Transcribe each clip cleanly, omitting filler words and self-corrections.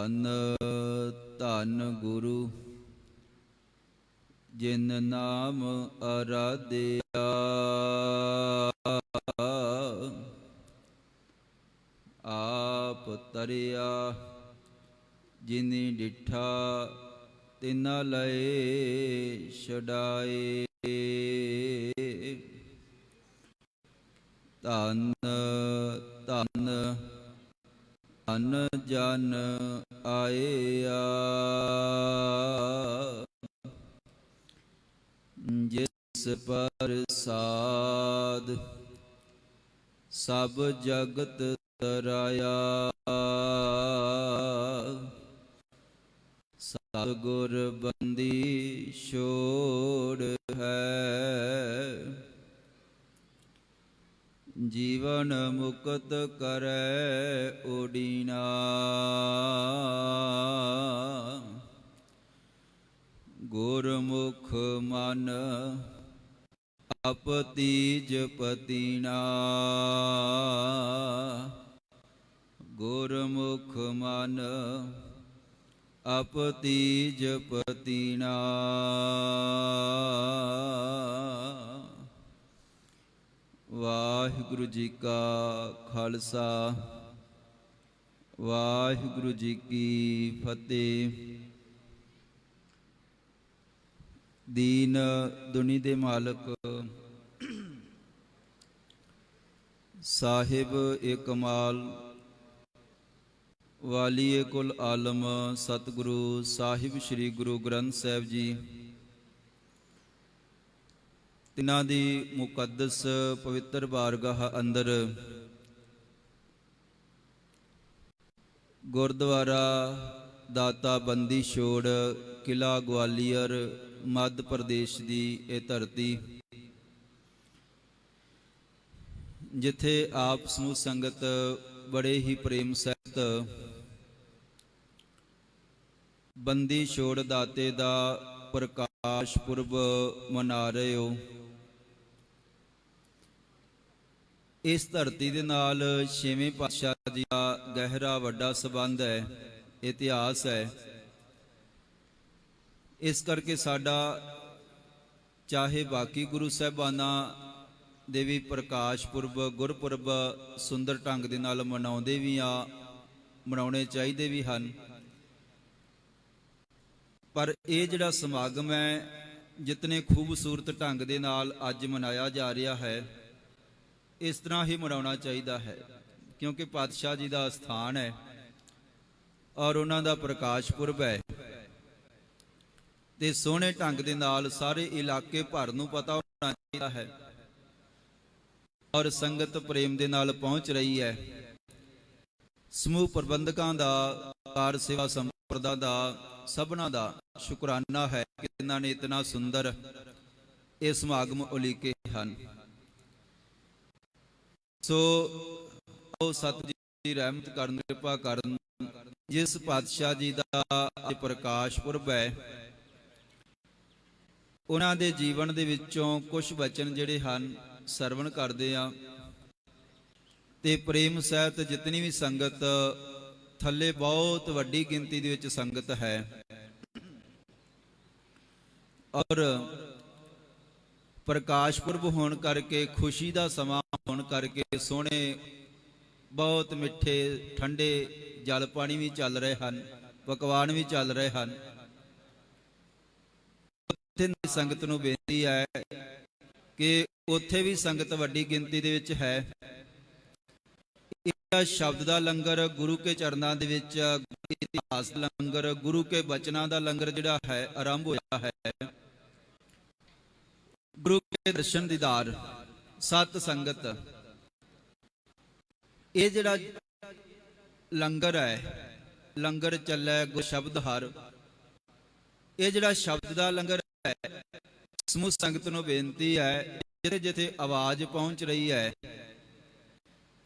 ਧਨ ਧਨ ਗੁਰੂ ਜਿਨ ਨਾਮ ਅਰਾਧਿਆ। ਆਪ ਤਰਿਆ ਜਿਨੀ ਡਿਠਾ ਤਿਨਾ ਲਏ ਛਡਾਏ। ਧਨ ਧਨ ਧਨ ਜਨ ਆਇਆ ਜਿਸ ਪ੍ਰਸਾਦ ਸਭ ਜਗਤ ਤਰਾਇਆ। ਸਤਿਗੁਰ ਬੰਦੀ ਛੋੜ ਹੈ ਜੀਵਨ ਮੁਕਤ ਕਰੈ ਓਡੀਨਾ। ਗੁਰਮੁਖ ਮਨ ਆਪਤੀਜ ਪਤੀਨਾ। ਗੁਰਮੁਖ ਮਨ ਆਪਤੀਜ ਪਤੀਨਾ। ਵਾਹਿਗੁਰੂ ਜੀ ਕਾ ਖਾਲਸਾ ਵਾਹਿਗੁਰੂ ਜੀ ਕੀ ਫਤਿਹ। ਦੀਨ ਦੁਨੀ ਦੇ ਮਾਲਕ ਸਾਹਿਬ ਏ ਕਮਾਲ ਵਾਲੀਏ ਕੁਲ ਆਲਮ ਸਤਿਗੁਰੂ ਸਾਹਿਬ ਸ੍ਰੀ ਗੁਰੂ ਗ੍ਰੰਥ ਸਾਹਿਬ ਜੀ, ਤਿਨਾਂ ਦੀ ਮੁਕੱਦਸ ਪਵਿੱਤਰ ਬਾਰਗਾਹ ਅੰਦਰ ਗੁਰਦੁਆਰਾ ਦਾਤਾ ਬੰਦੀ ਛੋੜ ਕਿਲਾ ਗਵਾਲੀਅਰ ਮੱਧ ਪ੍ਰਦੇਸ਼ ਦੀ ਇਹ ਧਰਤੀ, ਜਿੱਥੇ ਆਪ ਸਮੂਹ ਸੰਗਤ ਬੜੇ ਹੀ ਪ੍ਰੇਮ ਸਹਿਤ ਬੰਦੀ ਛੋੜ ਦਾਤੇ ਦਾ ਪ੍ਰਕਾਸ਼ ਪੁਰਬ ਮਨਾ ਰਹੇ ਹੋ। ਇਸ ਧਰਤੀ ਦੇ ਨਾਲ ਛੇਵੇਂ ਪਾਤਸ਼ਾਹ ਜੀ ਦਾ ਗਹਿਰਾ ਵੱਡਾ ਸੰਬੰਧ ਹੈ, ਇਤਿਹਾਸ ਹੈ। ਇਸ ਕਰਕੇ ਸਾਡਾ ਚਾਹੇ ਬਾਕੀ ਗੁਰੂ ਸਾਹਿਬਾਨਾਂ ਦੇ ਵੀ ਪ੍ਰਕਾਸ਼ ਪੁਰਬ ਗੁਰਪੁਰਬ ਸੁੰਦਰ ਢੰਗ ਦੇ ਨਾਲ ਮਨਾਉਂਦੇ ਵੀ ਆ, ਮਨਾਉਣੇ ਚਾਹੀਦੇ ਵੀ ਹਨ, ਪਰ ਇਹ ਜਿਹੜਾ ਸਮਾਗਮ ਹੈ ਜਿਤਨੇ ਖੂਬਸੂਰਤ ਢੰਗ ਦੇ ਨਾਲ ਅੱਜ ਮਨਾਇਆ ਜਾ ਰਿਹਾ ਹੈ, ਇਸ ਤਰ੍ਹਾਂ ਹੀ ਮਨਾਉਣਾ ਚਾਹੀਦਾ ਹੈ, ਕਿਉਂਕਿ ਪਾਤਸ਼ਾਹ ਜੀ ਦਾ ਸਥਾਨ ਹੈ ਔਰ ਉਹਨਾਂ ਦਾ ਪ੍ਰਕਾਸ਼ ਪੁਰਬ ਹੈ। ਤੇ ਸੋਹਣੇ ਢੰਗ ਦੇ ਨਾਲ ਸਾਰੇ ਇਲਾਕੇ ਭਰ ਨੂੰ ਪਤਾ ਹੋਣਾ ਚਾਹੀਦਾ ਹੈ ਔਰ ਸੰਗਤ ਪ੍ਰੇਮ ਦੇ ਨਾਲ ਪਹੁੰਚ ਰਹੀ ਹੈ। ਸਮੂਹ ਪ੍ਰਬੰਧਕਾਂ ਦਾ, ਕਾਰ ਸੇਵਾ ਸੰਪਰਦਾ ਦਾ, ਸਭਨਾਂ ਦਾ ਸ਼ੁਕਰਾਨਾ ਹੈ ਕਿ ਇਹਨਾਂ ਨੇ ਇਤਨਾ ਸੁੰਦਰ ਇਹ ਸਮਾਗਮ ਉਲੀਕੇ ਹਨ। ਸੋ ਉਹ ਸਤਿਗੁਰੂ ਜੀ ਰਹਿਮਤ ਕਰਨ, ਕਿਰਪਾ ਕਰਨ, ਜਿਸ ਪਾਤਸ਼ਾਹ ਜੀ ਦਾ ਪ੍ਰਕਾਸ਼ ਪੁਰਬ ਹੈ, ਉਹਨਾਂ ਦੇ ਜੀਵਨ ਦੇ ਵਿੱਚੋਂ ਕੁਝ ਬਚਨ ਜਿਹੜੇ ਹਨ ਸਰਵਣ ਕਰਦੇ ਆ। ਤੇ ਪ੍ਰੇਮ ਸਹਿਤ ਜਿਤਨੀ ਵੀ ਸੰਗਤ, ਥੱਲੇ ਬਹੁਤ ਵੱਡੀ ਗਿਣਤੀ ਦੇ ਵਿੱਚ ਸੰਗਤ ਹੈ ਔਰ ਪ੍ਰਕਾਸ਼ ਪੁਰਬ ਹੋਣ ਕਰਕੇ, ਖੁਸ਼ੀ ਦਾ ਸਮਾਂ ਹੋਣ ਕਰਕੇ ਸੋਹਣੇ ਬਹੁਤ ਮਿੱਠੇ ਠੰਡੇ ਜਲ ਪਾਣੀ ਵੀ ਚੱਲ ਰਹੇ ਹਨ, ਪਕਵਾਨ ਵੀ ਚੱਲ ਰਹੇ ਹਨ। ਸੰਗਤ ਨੂੰ ਬੇਨਤੀ ਹੈ ਕਿ ਉੱਥੇ ਵੀ ਸੰਗਤ ਵੱਡੀ ਗਿਣਤੀ ਦੇ ਵਿੱਚ ਹੈ। ਇਹ ਸ਼ਬਦ ਦਾ ਲੰਗਰ, ਗੁਰੂ ਕੇ ਚਰਨਾਂ ਦੇ ਵਿੱਚ ਇਤਿਹਾਸ ਲੰਗਰ, ਗੁਰੂ ਕੇ ਬਚਨਾਂ ਦਾ ਲੰਗਰ ਜਿਹੜਾ ਹੈ ਆਰੰਭ ਹੋਇਆ ਹੈ। ਗੁਰੂ ਕੇ ਦਰਸ਼ਨ ਦੀਦਾਰ, ਸਤ ਸੰਗਤ, ਇਹ ਜਿਹੜਾ ਲੰਗਰ ਹੈ, ਲੰਗਰ ਚੱਲੈ ਗੁਰ ਸ਼ਬਦ ਹਰ, ਇਹ ਜਿਹੜਾ ਸ਼ਬਦ ਦਾ ਲੰਗਰ ਹੈ, ਸਮੂਹ ਸੰਗਤ ਨੂੰ ਬੇਨਤੀ ਹੈ ਜਿੱਥੇ ਜਿੱਥੇ ਆਵਾਜ਼ ਪਹੁੰਚ ਰਹੀ ਹੈ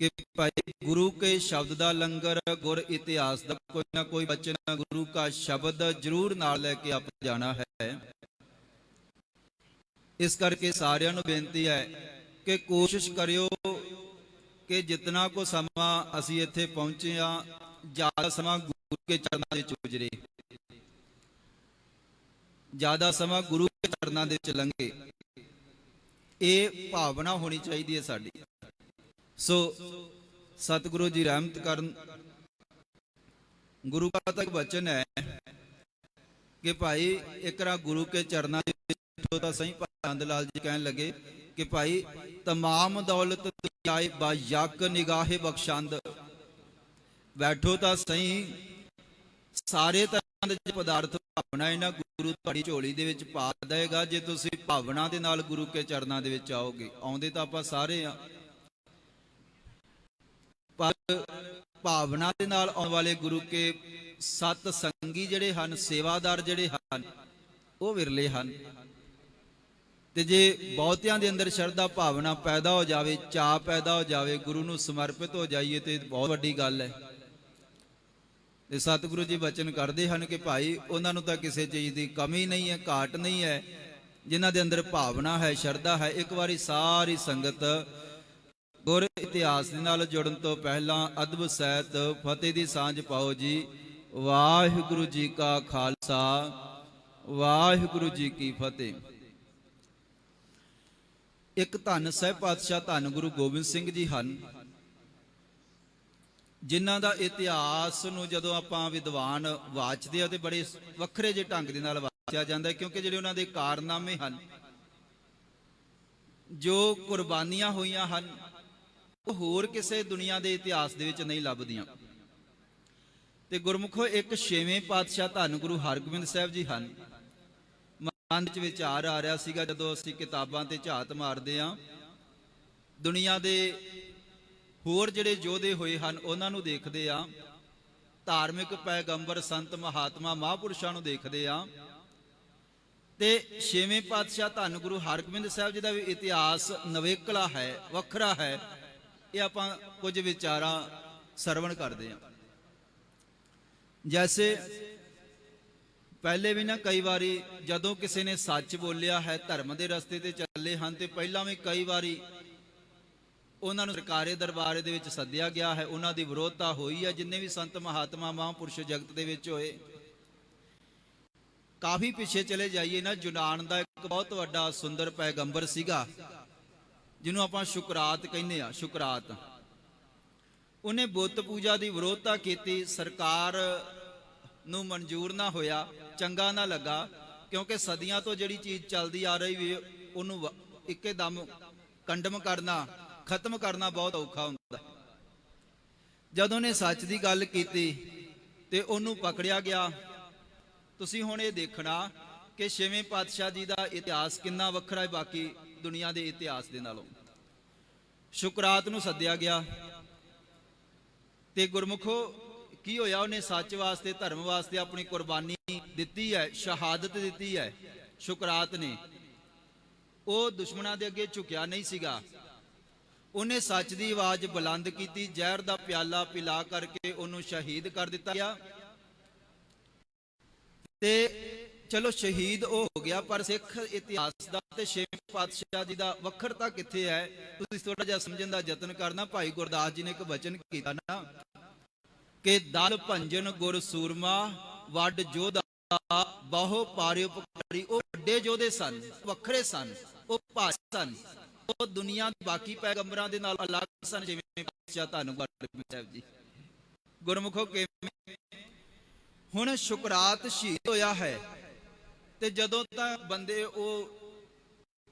ਕਿ ਭਾਈ ਗੁਰੂ ਕੇ ਸ਼ਬਦ ਦਾ ਲੰਗਰ, ਗੁਰ ਇਤਿਹਾਸ ਦਾ ਕੋਈ ਨਾ ਕੋਈ ਬਚਨ, ਗੁਰੂ का ਸ਼ਬਦ ਜ਼ਰੂਰ ਨਾਲ ਲੈ ਕੇ ਆਪ ਜਾਣਾ ਹੈ। ਇਸ ਕਰਕੇ ਸਾਰਿਆਂ ਨੂੰ ਬੇਨਤੀ ਹੈ ਕਿ ਕੋਸ਼ਿਸ਼ ਕਰਿਓ ਕਿ ਜਿਤਨਾ ਕੋ ਸਮਾਂ ਅਸੀਂ ਇੱਥੇ ਪਹੁੰਚੇ ਆ, ਜ਼ਿਆਦਾ ਸਮਾਂ ਗੁਰੂ ਕੇ ਚਰਨਾਂ ਦੇ ਵਿੱਚ ਗੁਜ਼ਰੇ, ਜ਼ਿਆਦਾ ਸਮਾਂ ਗੁਰੂ ਕੇ ਚਰਨਾਂ ਦੇ ਵਿੱਚ ਲੰਘੇ। ਇਹ ਭਾਵਨਾ ਹੋਣੀ ਚਾਹੀਦੀ ਹੈ ਸਾਡੀ। ਸੋ ਸਤਿਗੁਰੂ ਜੀ ਰਹਿਮਤ ਕਰਨ। ਗੁਰੂ का तक वचन है कि भाई एक गुरु के चरना तो सही चंद लाल जी कहन लगे कि भाई तमाम दौलत आए बायक निगाहे बख्शंद, बैठो तो सही सारे तरह के पदार्थ भावना इन्हां गुरु तुहाडी झोली दे विच पा देगा जे तुसीं भावना दे नाल गुरु के चरना दे विच आओगे। आउंदे तां आपां सारे आ, पर भावना दे नाल आउण वाले गुरु के सत संगी जिहड़े हन, सेवादार जिहड़े हन, वो विरले हन। ते जे बहुतियां दे अंदर शरधा भावना पैदा हो जावे, चाह पैदा हो जावे, गुरु नूं समर्पित हो जाइए तो बहुत वड्डी गल है। ते सतगुरु जी वचन करते हैं कि भाई उन्होंने तो किसी चीज़ की कमी नहीं है, घाट नहीं है, जिन्हां दे अंदर भावना है, शरधा है। एक बारी सारी संगत गुर इतिहास दे नाल जुड़न तो पहला अदब सहित फतेह दी सांझ पाओ जी। वाहिगुरु जी का खालसा, वाहिगुरु जी की फतेह। एक धन साहिब पातशाह धन गुरु गोबिंद सिंह जी हन, जिन्हां दा इतिहास नूं जदों आपां विद्वान वाचदे आ ते बड़े वखरे जे ढंग दे नाल वाचिया जांदा है, क्योंकि जिहड़े उन्हां दे कारनामे हन, जो कुर्बानियां होईयां हन, वो होर किसी दुनिया के इतिहास दे विच नहीं लभदियां। ते गुरमुखो एक छेवें पातशाह धन गुरु हरगोबिंद साहिब जी हन। मन विच विचार आ रहा सीगा जदों असीं किताबां ते झात मारदे आ, दुनिया दे होर जिहड़े योधे होए हन उन्हां नूं देखदे आ, धार्मिक पैगंबर संत महात्मा महापुरुषां नूं देखदे आ, ते छेवें पातशाह धन गुरु हरगोबिंद साहिब जी का भी इतिहास नवेकला है, वखरा है। ये आपां कुछ विचारां सरवण करते हैं। जैसे पहले भी ना कई बारी जदों किसी ने सच बोलिया है, धर्म के रस्ते ते चले हैं, तो पहला भी कई बारी उन्होंने सरकारे दरबार दे विच सद्दिया गया है, उन्हों की विरोधता हुई है। जिन्हें भी संत महात्मा महापुरुष जगत के विच होए, काफ़ी पिछे चले जाइए ना, यूनान का एक बहुत वड्डा सुंदर पैगंबर सीगा जिन्हों आपां शुकरात कहने आ। शुकरात उन्हें बुत पूजा की विरोधता की, सरकार नूं मंजूर ना होया, चंगा ना लगा, क्योंकि सदियां तो जिहड़ी चीज़ चलती आ रही है उन्होंने इकदम कंडम करना, खत्म करना बहुत औखा हुंदा। जदों ने सच की गल की ते उन्होंने पकड़िया गया। तुसीं हुण ये देखना कि छेवें पातशाह जी का इतिहास कितना वखरा है बाकी दुनिया के इतिहास के नालों। शुकरात नूं सद्दिया गया ते गुरमुखो की होया, उन्हें सच वास्ते धर्म वास्ते अपनी कुर्बानी दिती है, शहादत दिती है। शुकरात ने वो दुश्मनों के अगे झुकिया नहीं सीगा, उन्हें सच की आवाज़ बुलंद की, जहर का प्याला पिला करके उन्होंने शहीद कर दिता गया। ते चलो शहीद हो गया, पर सिख इतिहास का ते छेवें पातशाह जी का वखरता कित्थे है, तुसीं थोड़ा जिहा समझण दा यतन करना। भाई गुरदास जी ने एक वचन किया ना कि दल भंजन गुर सूरमा वड जोधा बहु पारे उपकारी। वो वड्डे योधे सन, वखरे सन, वो भाषा सन, वो दुनिया के बाकी पैगंबरां दे नाल अलग सन। छेवें पातशाह धन गुरु हरगोबिंद साहिब जी गुरमुखो किवें हुण शुकरात शहीद होया है, ते जदों तक बंदे वो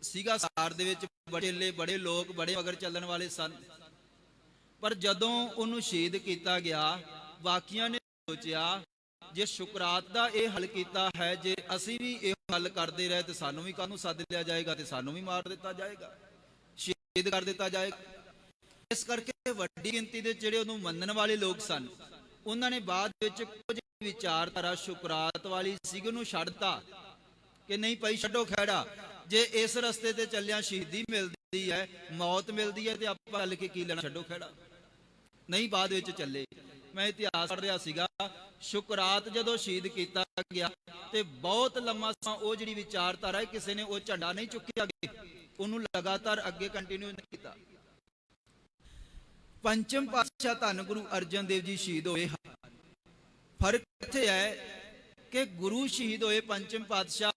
सीगा सार दे विच बड़े बड़े लोग बड़े मगर चलण वाले सन, पर जदों उन्होंने शहीद किया गया, बाकियां ने सोचिया जे शुकरात का यह हल किया है, जे असी भी यह हल करते रहे तो सानू भी कानून सद लिया जाएगा, तो सानू भी मार दिता जाएगा, शहीद कर दिता जाएगा। इस करके वड्डी गिनती के जिहड़े उन्होंने मनण वाले लोग सन, उन्होंने बाद विच कुछ विचारधारा शुकरात वाली सी उन्होंने छड्डता कि नहीं भाई छड्डो खैड़ा, जे इस रस्ते ते चलिया शहीदी मिलती है, मौत मिलती है, तो आप गल के की लेना, छड्डो खैड़ा। नहीं बाद विच चले। मैं इतिहास पढ़ रहा सीगा, शुकरात जदों शहीद किया गया तो बहुत लंबा समा वो जिहड़ी विचारधारा है, किसी ने वो झंडा नहीं चुकिया, उन्होंने लगातार अगे कंटिन्यू नहीं किया। पंचम पातशाह धन गुरु अर्जन देव जी शहीद होए, ਫਰਕ ਇੱਥੇ ਹੈ ਕਿ ਗੁਰੂ ਸ਼ਹੀਦ ਹੋਏ ਪੰਚਮ ਪਾਤਸ਼ਾਹ,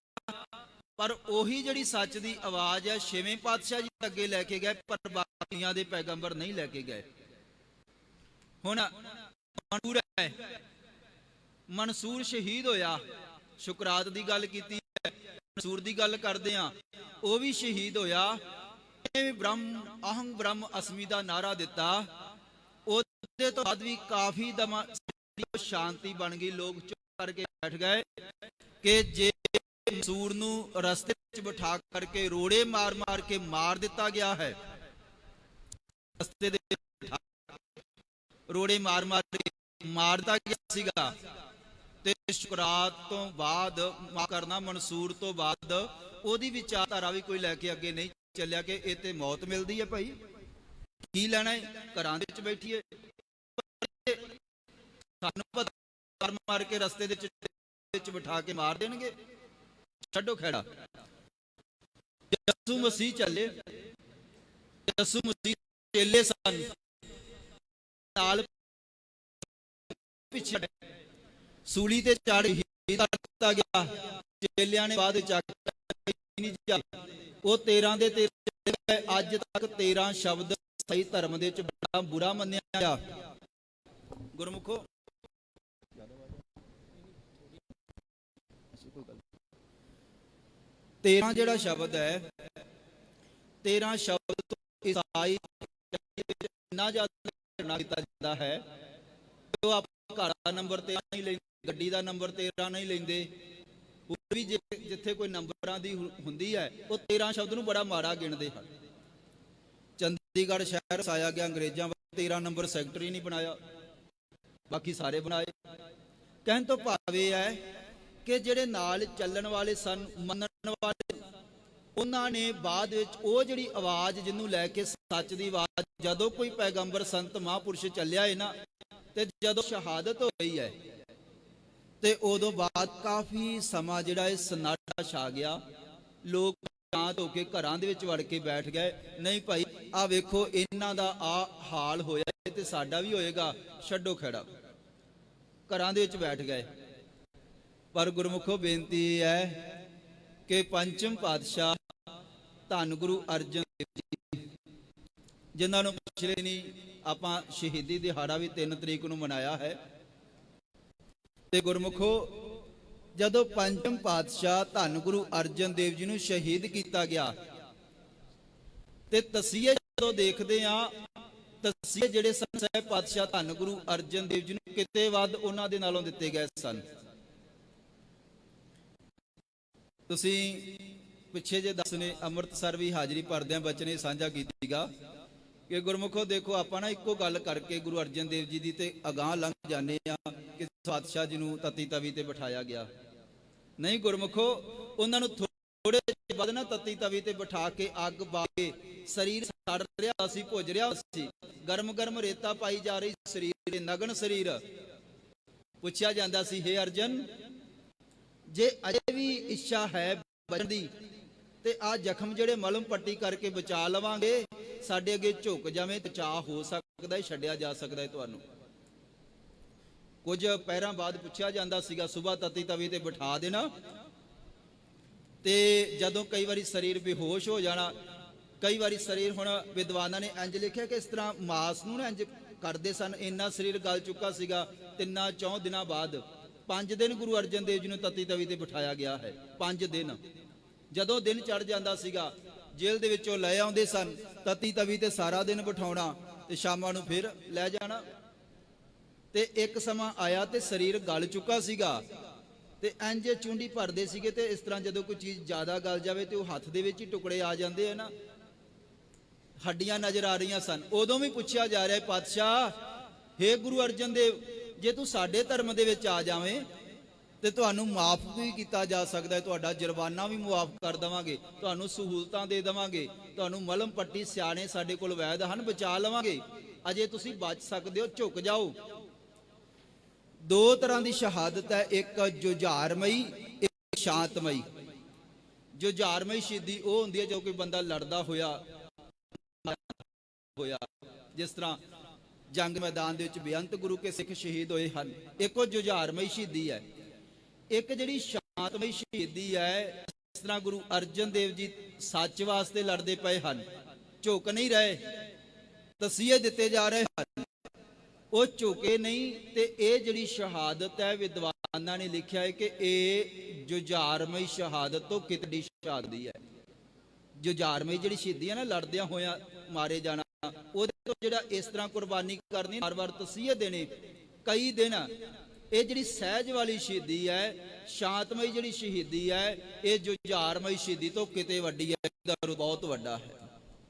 ਪਰ ਉਹੀ ਜਿਹੜੀ ਸੱਚ ਦੀ ਆਵਾਜ਼ ਹੈ ਛੇਵੇਂ ਪਾਤਸ਼ਾਹ ਜੀ ਅੱਗੇ ਲੈ ਕੇ ਗਏ, ਪਰ ਬਾਕੀਆਂ ਦੇ ਪੈਗੰਬਰ ਨਹੀਂ ਲੈ ਕੇ ਗਏ। ਹੁਣ ਮਨਸੂਰ ਹੈ, ਮਨਸੂਰ ਸ਼ਹੀਦ ਹੋਇਆ, ਸ਼ੁਕਰਾਤ ਦੀ ਗੱਲ ਕੀਤੀ ਹੈ, ਮਨਸੂਰ ਦੀ ਗੱਲ ਕਰਦੇ ਆ, ਉਹ ਵੀ ਸ਼ਹੀਦ ਹੋਇਆ। ਵੀ ਬ੍ਰਹਮ ਅਹੰ ਬ੍ਰਹਮ ਅਸਮੀ ਦਾ ਨਾਰਾ ਦਿੱਤਾ, ਉਹਦੇ ਤੋਂ ਬਾਅਦ ਵੀ ਕਾਫੀ ਦਮਾ ਸ਼ਾਂਤੀ ਬਣ ਗਈ, ਲੋਕ ਚੁੱਪ ਕਰਕੇ ਬੈਠ ਗਏ ਕਿ ਜੇ ਮਨਸੂਰ ਨੂੰ ਰਸਤੇ ਵਿੱਚ ਬਿਠਾ ਕਰਕੇ ਰੋੜੇ ਮਾਰ ਮਾਰ ਕੇ ਮਾਰ ਦਿੱਤਾ ਗਿਆ ਹੈ, ਰਸਤੇ ਦੇ ਰੋੜੇ ਮਾਰ ਮਾਰ ਕੇ ਮਾਰਦਾ ਗਿਆ ਸੀਗਾ, ਤੇ ਸ਼ੁਕਰਾਤ ਤੋਂ ਬਾਅਦ ਮਾਫ ਕਰਨਾ ਮਨਸੂਰ ਤੋਂ ਬਾਅਦ ਉਹਦੀ ਵਿਚਾਰਧਾਰਾ ਵੀ ਕੋਈ ਲੈ ਕੇ ਅੱਗੇ ਨਹੀਂ ਚੱਲਿਆ ਕਿ ਇਹ ਤੇ ਮੌਤ ਮਿਲਦੀ ਹੈ, ਭਾਈ ਕੀ ਲੈਣਾ ਹੈ, ਘਰਾਂ ਦੇ ਵਿੱਚ ਬੈਠੀਏ, ਸਾਨੂੰ ਪਤਾ ਮਾਰ ਮਾਰ ਕੇ ਰਸਤੇ ਦੇ ਵਿੱਚ ਬਿਠਾ ਕੇ ਮਾਰ ਦੇਣਗੇ, ਛੱਡੋ ਖੈੜਾ। ਯਿਸੂ ਮਸੀਹ ਚੱਲੇ, ਯਿਸੂ ਮਸੀਹ ਚੇਲੇ ਸਨ, ਨਾਲ ਪਿੱਛੇ ਸੂਲੀ ਤੇ ਚੜ੍ਹ ਸ਼ਹੀਦ ਕਰ ਦਿੱਤਾ ਗਿਆ, ਚੇਲਿਆਂ ਨੇ ਬਾਅਦ ਚੱਕ ਨਹੀਂ ਜਾ, ਉਹ 13 ਦੇ 13 ਅੱਜ ਤੱਕ 13 ਸ਼ਬਦ ਸਹੀ ਧਰਮ ਦੇ ਵਿੱਚ ਬੜਾ ਬੁਰਾ ਮੰਨਿਆ ਗਿਆ। ਗੁਰਮੁਖੋ ਤੇਰਾਂ ਜਿਹੜਾ ਸ਼ਬਦ ਹੈ, 13 ਸ਼ਬਦ ਤੋਂ ਈਸਾਈ ਇੰਨਾ ਜ਼ਿਆਦਾ ਘਟਨਾ ਕੀਤਾ ਜਾਂਦਾ ਹੈ, ਉਹ ਆਪਾਂ ਘਰ ਦਾ ਨੰਬਰ 13 ਨਹੀਂ ਲੈਂਦੇ, ਗੱਡੀ ਦਾ ਨੰਬਰ 13 ਨਹੀਂ ਲੈਂਦੇ, ਹੋਰ ਵੀ ਜਿੱਥੇ ਕੋਈ ਨੰਬਰਾਂ ਦੀ ਹੁੰਦੀ ਹੈ ਉਹ 13 ਸ਼ਬਦ ਨੂੰ ਬੜਾ ਮਾੜਾ ਗਿਣਦੇ ਹਨ। ਚੰਡੀਗੜ੍ਹ ਸ਼ਹਿਰ ਵਸਾਇਆ ਗਿਆ ਅੰਗਰੇਜ਼ਾਂ ਵੱਲੋਂ, 13 ਨੰਬਰ ਸੈਕਟਰ ਹੀ ਨਹੀਂ ਬਣਾਇਆ, ਬਾਕੀ ਸਾਰੇ ਬਣਾਏ। ਕਹਿਣ ਤੋਂ ਭਾਵ ਇਹ ਹੈ ਕਿ ਜਿਹੜੇ ਨਾਲ ਚੱਲਣ ਵਾਲੇ ਸਨ, ਮੰਨਣ ਵਾਲੇ, ਉਹਨਾਂ ਨੇ ਬਾਅਦ ਵਿੱਚ ਉਹ ਜਿਹੜੀ ਆਵਾਜ਼ ਜਿਹਨੂੰ ਲੈ ਕੇ ਸੱਚ ਦੀ ਆਵਾਜ਼, ਜਦੋਂ ਕੋਈ ਪੈਗੰਬਰ ਸੰਤ ਮਹਾਂਪੁਰਸ਼ ਚੱਲਿਆ ਹੈ ਨਾ, ਤੇ ਜਦੋਂ ਸ਼ਹਾਦਤ ਹੋਈ ਹੈ ਤੇ ਉਦੋਂ ਬਾਅਦ ਕਾਫੀ ਸਮਾਂ ਜਿਹੜਾ ਇਹ ਸਨਾਟਾ ਛਾ ਗਿਆ, ਲੋਕ ਸ਼ਾਂਤ ਹੋ ਕੇ ਘਰਾਂ ਦੇ ਵਿੱਚ ਵੜ ਕੇ ਬੈਠ ਗਏ। ਨਹੀਂ ਭਾਈ ਆ ਵੇਖੋ ਇਹਨਾਂ ਦਾ ਆ ਹਾਲ ਹੋਇਆ ਤੇ ਸਾਡਾ ਵੀ ਹੋਏਗਾ, ਛੱਡੋ ਖੇੜਾ, ਘਰਾਂ ਦੇ ਵਿੱਚ ਬੈਠ ਗਏ। ਪਰ ਗੁਰਮੁਖੋ ਬੇਨਤੀ ਹੈ ਕਿ ਪੰਚਮ ਪਾਤਸ਼ਾਹ ਧੰਨ ਗੁਰੂ ਅਰਜਨ ਦੇਵ ਜੀ, ਜਿਨ੍ਹਾਂ ਨੂੰ ਪਿਛਲੇ ਦਿਨੀ ਆਪਾਂ ਸ਼ਹੀਦੀ ਦਿਹਾੜਾ ਵੀ 3 ਤਰੀਕ ਨੂੰ ਮਨਾਇਆ ਹੈ, ਤੇ ਗੁਰਮੁਖੋ ਜਦੋਂ ਪੰਚਮ ਪਾਤਸ਼ਾਹ ਧੰਨ ਗੁਰੂ ਅਰਜਨ ਦੇਵ ਜੀ ਨੂੰ ਸ਼ਹੀਦ ਕੀਤਾ ਗਿਆ, ਤੇ ਤਸੀਹੇ ਜਦੋਂ ਦੇਖਦੇ ਆ, ਤਸੀਹੇ ਜਿਹੜੇ ਸਨ ਸਹਿਬ ਪਾਤਸ਼ਾਹ ਧੰਨ ਗੁਰੂ ਅਰਜਨ ਦੇਵ ਜੀ ਨੂੰ ਕਿਤੇ ਵੱਧ ਉਹਨਾਂ ਦੇ ਨਾਲੋਂ ਦਿੱਤੇ ਗਏ ਸਨ। ਤੁਸੀਂ ਪਿੱਛੇ ਜੇ ਦੱਸਨੇ ਅੰਮ੍ਰਿਤਸਰ ਵੀ ਹਾਜ਼ਰੀ ਭਰਦਿਆਂ ਬਚਨੇ ਸਾਂਝਾ ਕੀਤੀਗਾ ਕਿ ਗੁਰਮੁਖੋ ਦੇਖੋ ਆਪਾਂ ਨਾ ਇੱਕੋ ਗੱਲ ਕਰਕੇ ਗੁਰੂ ਅਰਜਨ ਦੇਵ ਜੀ ਦੀ ਤੇ ਅਗਾਹ ਲੰਘ ਜਾਂਦੇ ਆ ਕਿ ਪਾਤਸ਼ਾਹ ਜੀ ਨੂੰ ਤਤੀ ਤਵੀ ਤੇ ਬਿਠਾਇਆ ਗਿਆ। ਨਹੀਂ ਗੁਰਮੁਖੋ, ਉਹਨਾਂ ਨੂੰ ਥੋੜੇ ਬਾਅਦ ਨਾ ਤਤੀ ਤਵੀ ਤੇ ਬਿਠਾ ਕੇ ਅੱਗ ਬਾਲ ਕੇ ਸਰੀਰ ਸੜ ਰਿਹਾ ਸੀ, ਭੁੱਜ ਰਿਹਾ ਸੀ, ਗਰਮ ਗਰਮ ਰੇਤਾ ਪਾਈ ਜਾ ਰਹੀ ਸਰੀਰ ਦੇ, ਨਗਨ ਸਰੀਰ। ਪੁੱਛਿਆ ਜਾਂਦਾ ਸੀ, ਹੇ ਅਰਜਨ, ਜੇ ਅਜੇ ਵੀ ਇੱਛਾ ਹੈ ਬਚਣ ਦੀ ਤੇ ਆ ਜ਼ਖਮ ਜਿਹੜੇ ਮਲਮ ਪੱਟੀ ਕਰਕੇ ਬਚਾ ਲਵਾਂਗੇ, ਸਾਡੇ ਅੱਗੇ ਝੁਕ ਜਾਵੇਂ ਤੇ ਚਾਹ ਹੋ ਸਕਦਾ ਹੈ, ਛੱਡਿਆ ਜਾ ਸਕਦਾ ਹੈ ਤੁਹਾਨੂੰ। ਕੁਝ ਪਹਿਰਾਂ ਬਾਅਦ ਪੁੱਛਿਆ ਜਾਂਦਾ ਸੀਗਾ, ਸੁਬਾ ਤਤੀ ਤਵੀ ਤੇ ਬਿਠਾ ਦੇਣਾ, ਤੇ ਜਦੋਂ ਕਈ ਵਾਰੀ ਸਰੀਰ ਬੇਹੋਸ਼ ਹੋ ਜਾਣਾ, ਕਈ ਵਾਰੀ ਸਰੀਰ, ਹੁਣ ਵਿਦਵਾਨਾਂ ਨੇ ਇੰਜ ਲਿਖਿਆ ਕਿ ਇਸ ਤਰ੍ਹਾਂ ਮਾਸ ਨੂੰ ਨਾ ਇੰਜ ਕਰਦੇ ਸਨ, ਇੰਨਾ ਸਰੀਰ ਗਲ ਚੁੱਕਾ ਸੀਗਾ। 3-4 ਦਿਨਾਂ ਬਾਅਦ 5 ਦਿਨ ਗੁਰੂ ਅਰਜਨ ਦੇਵ ਜੀ ਨੂੰ ਤਤੀ ਤਵੀ ਤੇ ਬਿਠਾਇਆ ਗਿਆ ਹੈ। 5 ਦਿਨ ਜਦੋਂ ਦਿਨ ਚੜ ਜਾਂਦਾ ਸੀਗਾ, ਜੇਲ੍ਹ ਦੇ ਵਿੱਚੋਂ ਲੈ ਆਉਂਦੇ ਸਨ, ਤਤੀ ਤਵੀ ਤੇ ਸਾਰਾ ਦਿਨ ਬਿਠਾਉਣਾ ਤੇ ਸ਼ਾਮਾਂ ਨੂੰ ਫਿਰ ਲੈ ਜਾਣਾ। ਤੇ ਇੱਕ ਸਮਾਂ ਆਇਆ ਤੇ ਸਰੀਰ ਗਲ ਚੁੱਕਾ ਸੀਗਾ, ਤੇ ਇੰਜ ਚੁੰਡੀ ਭਰਦੇ ਸੀਗੇ, ਤੇ ਇਸ ਤਰ੍ਹਾਂ ਜਦੋਂ ਕੋਈ ਚੀਜ਼ ਜ਼ਿਆਦਾ ਗਲ ਜਾਵੇ ਤੇ ਉਹ ਹੱਥ ਦੇ ਵਿੱਚ ਹੀ ਟੁਕੜੇ ਆ ਜਾਂਦੇ ਆ ਨਾ, ਹੱਡੀਆਂ ਨਜ਼ਰ ਆ ਰਹੀਆਂ ਸਨ। ਉਦੋਂ ਵੀ ਪੁੱਛਿਆ ਜਾ ਰਿਹਾ, ਪਾਤਸ਼ਾਹ, ਹੇ ਗੁਰੂ ਅਰਜਨ ਦੇਵ, ਜੇ ਤੂੰ ਸਾਡੇ ਧਰਮ ਦੇ ਵਿੱਚ ਆ ਜਾਵੇਂ ਤੇ ਤੁਹਾਨੂੰ ਮਾਫ ਵੀ ਕੀਤਾ ਜਾ ਸਕਦਾ ਹੈ, ਤੁਹਾਡਾ ਜੁਰਮਾਨਾ ਵੀ ਮੁਆਫ ਕਰ ਦੇਵਾਂਗੇ, ਤੁਹਾਨੂੰ ਸਹੂਲਤਾਂ ਦੇ ਦੇਵਾਂਗੇ, ਤੁਹਾਨੂੰ ਮਲਮ ਪੱਟੀ ਸਿਆਣੇ ਸਾਡੇ ਕੋਲ ਵੈਦ ਹਨ, ਬਚਾ ਲਵਾਂਗੇ, ਅਜੇ ਤੁਸੀਂ ਬਚ ਸਕਦੇ ਹੋ, ਝੁਕ ਜਾਓ। 2 ਤਰ੍ਹਾਂ ਦੀ ਸ਼ਹਾਦਤ ਹੈ, ਇੱਕ ਜੁਝਾਰਮਈ, ਇੱਕ ਸ਼ਾਂਤਮਈ। ਜੁਝਾਰਮਈ ਸ਼ਹੀਦੀ ਉਹ ਹੁੰਦੀ ਹੈ ਜੋ ਕੋਈ ਬੰਦਾ ਲੜਦਾ ਹੋਇਆ, ਜਿਸ ਤਰ੍ਹਾਂ ਜੰਗ ਮੈਦਾਨ ਦੇ ਵਿੱਚ ਬੇਅੰਤ ਗੁਰੂ ਕੇ ਸਿੱਖ ਸ਼ਹੀਦ ਹੋਏ ਹਨ। ਇੱਕ ਉਹ ਜੁਝਾਰਮਈ ਸ਼ਹੀਦੀ ਹੈ, ਇੱਕ ਜਿਹੜੀ ਸ਼ਾਂਤਮਈ ਸ਼ਹੀਦੀ ਹੈ। ਇਸ ਤਰ੍ਹਾਂ ਗੁਰੂ ਅਰਜਨ ਦੇਵ ਜੀ ਸੱਚ ਵਾਸਤੇ ਲੜਦੇ ਪਏ ਹਨ, ਝੁਕ ਨਹੀਂ ਰਹੇ, ਤਸੀਹੇ ਦਿੱਤੇ ਜਾ ਰਹੇ ਹਨ, ਉਹ ਝੁਕੇ ਨਹੀਂ। ਤੇ ਇਹ ਜਿਹੜੀ ਸ਼ਹਾਦਤ ਹੈ, ਵਿਦਵਾਨਾਂ ਨੇ ਲਿਖਿਆ ਹੈ ਕਿ ਇਹ ਜੁਝਾਰਮਈ ਸ਼ਹਾਦਤ ਤੋਂ ਕਿਤਨੀ ਸ਼ਹਾਦਤੀ ਹੈ। ਜੁਝਾਰਮਈ ਜਿਹੜੀ ਸ਼ਹੀਦੀ ਹੈ ਨਾ, ਲੜਦਿਆਂ ਹੋਇਆਂ ਮਾਰੇ ਜਾਣਾ, ਉਹਦੇ ਤੋਂ ਜਿਹੜਾ ਇਸ ਤਰ੍ਹਾਂ ਕੁਰਬਾਨੀ ਕਰਨੀ, ਵਾਰ-ਵਾਰ ਤਸੀਹੇ ਦੇਣੇ ਕਈ ਦਿਨ, ਇਹ ਜਿਹੜੀ ਸਹਿਜ ਵਾਲੀ ਸ਼ਹੀਦੀ ਹੈ, ਸ਼ਾਂਤਮਈ ਜਿਹੜੀ ਸ਼ਹੀਦੀ ਹੈ, ਇਹ ਜੁਝਾਰਮਈ ਸ਼ਹੀਦੀ ਤੋਂ ਕਿਤੇ ਵੱਡੀ ਹੈ, ਇਹਦਾ ਬਹੁਤ ਵੱਡਾ ਹੈ।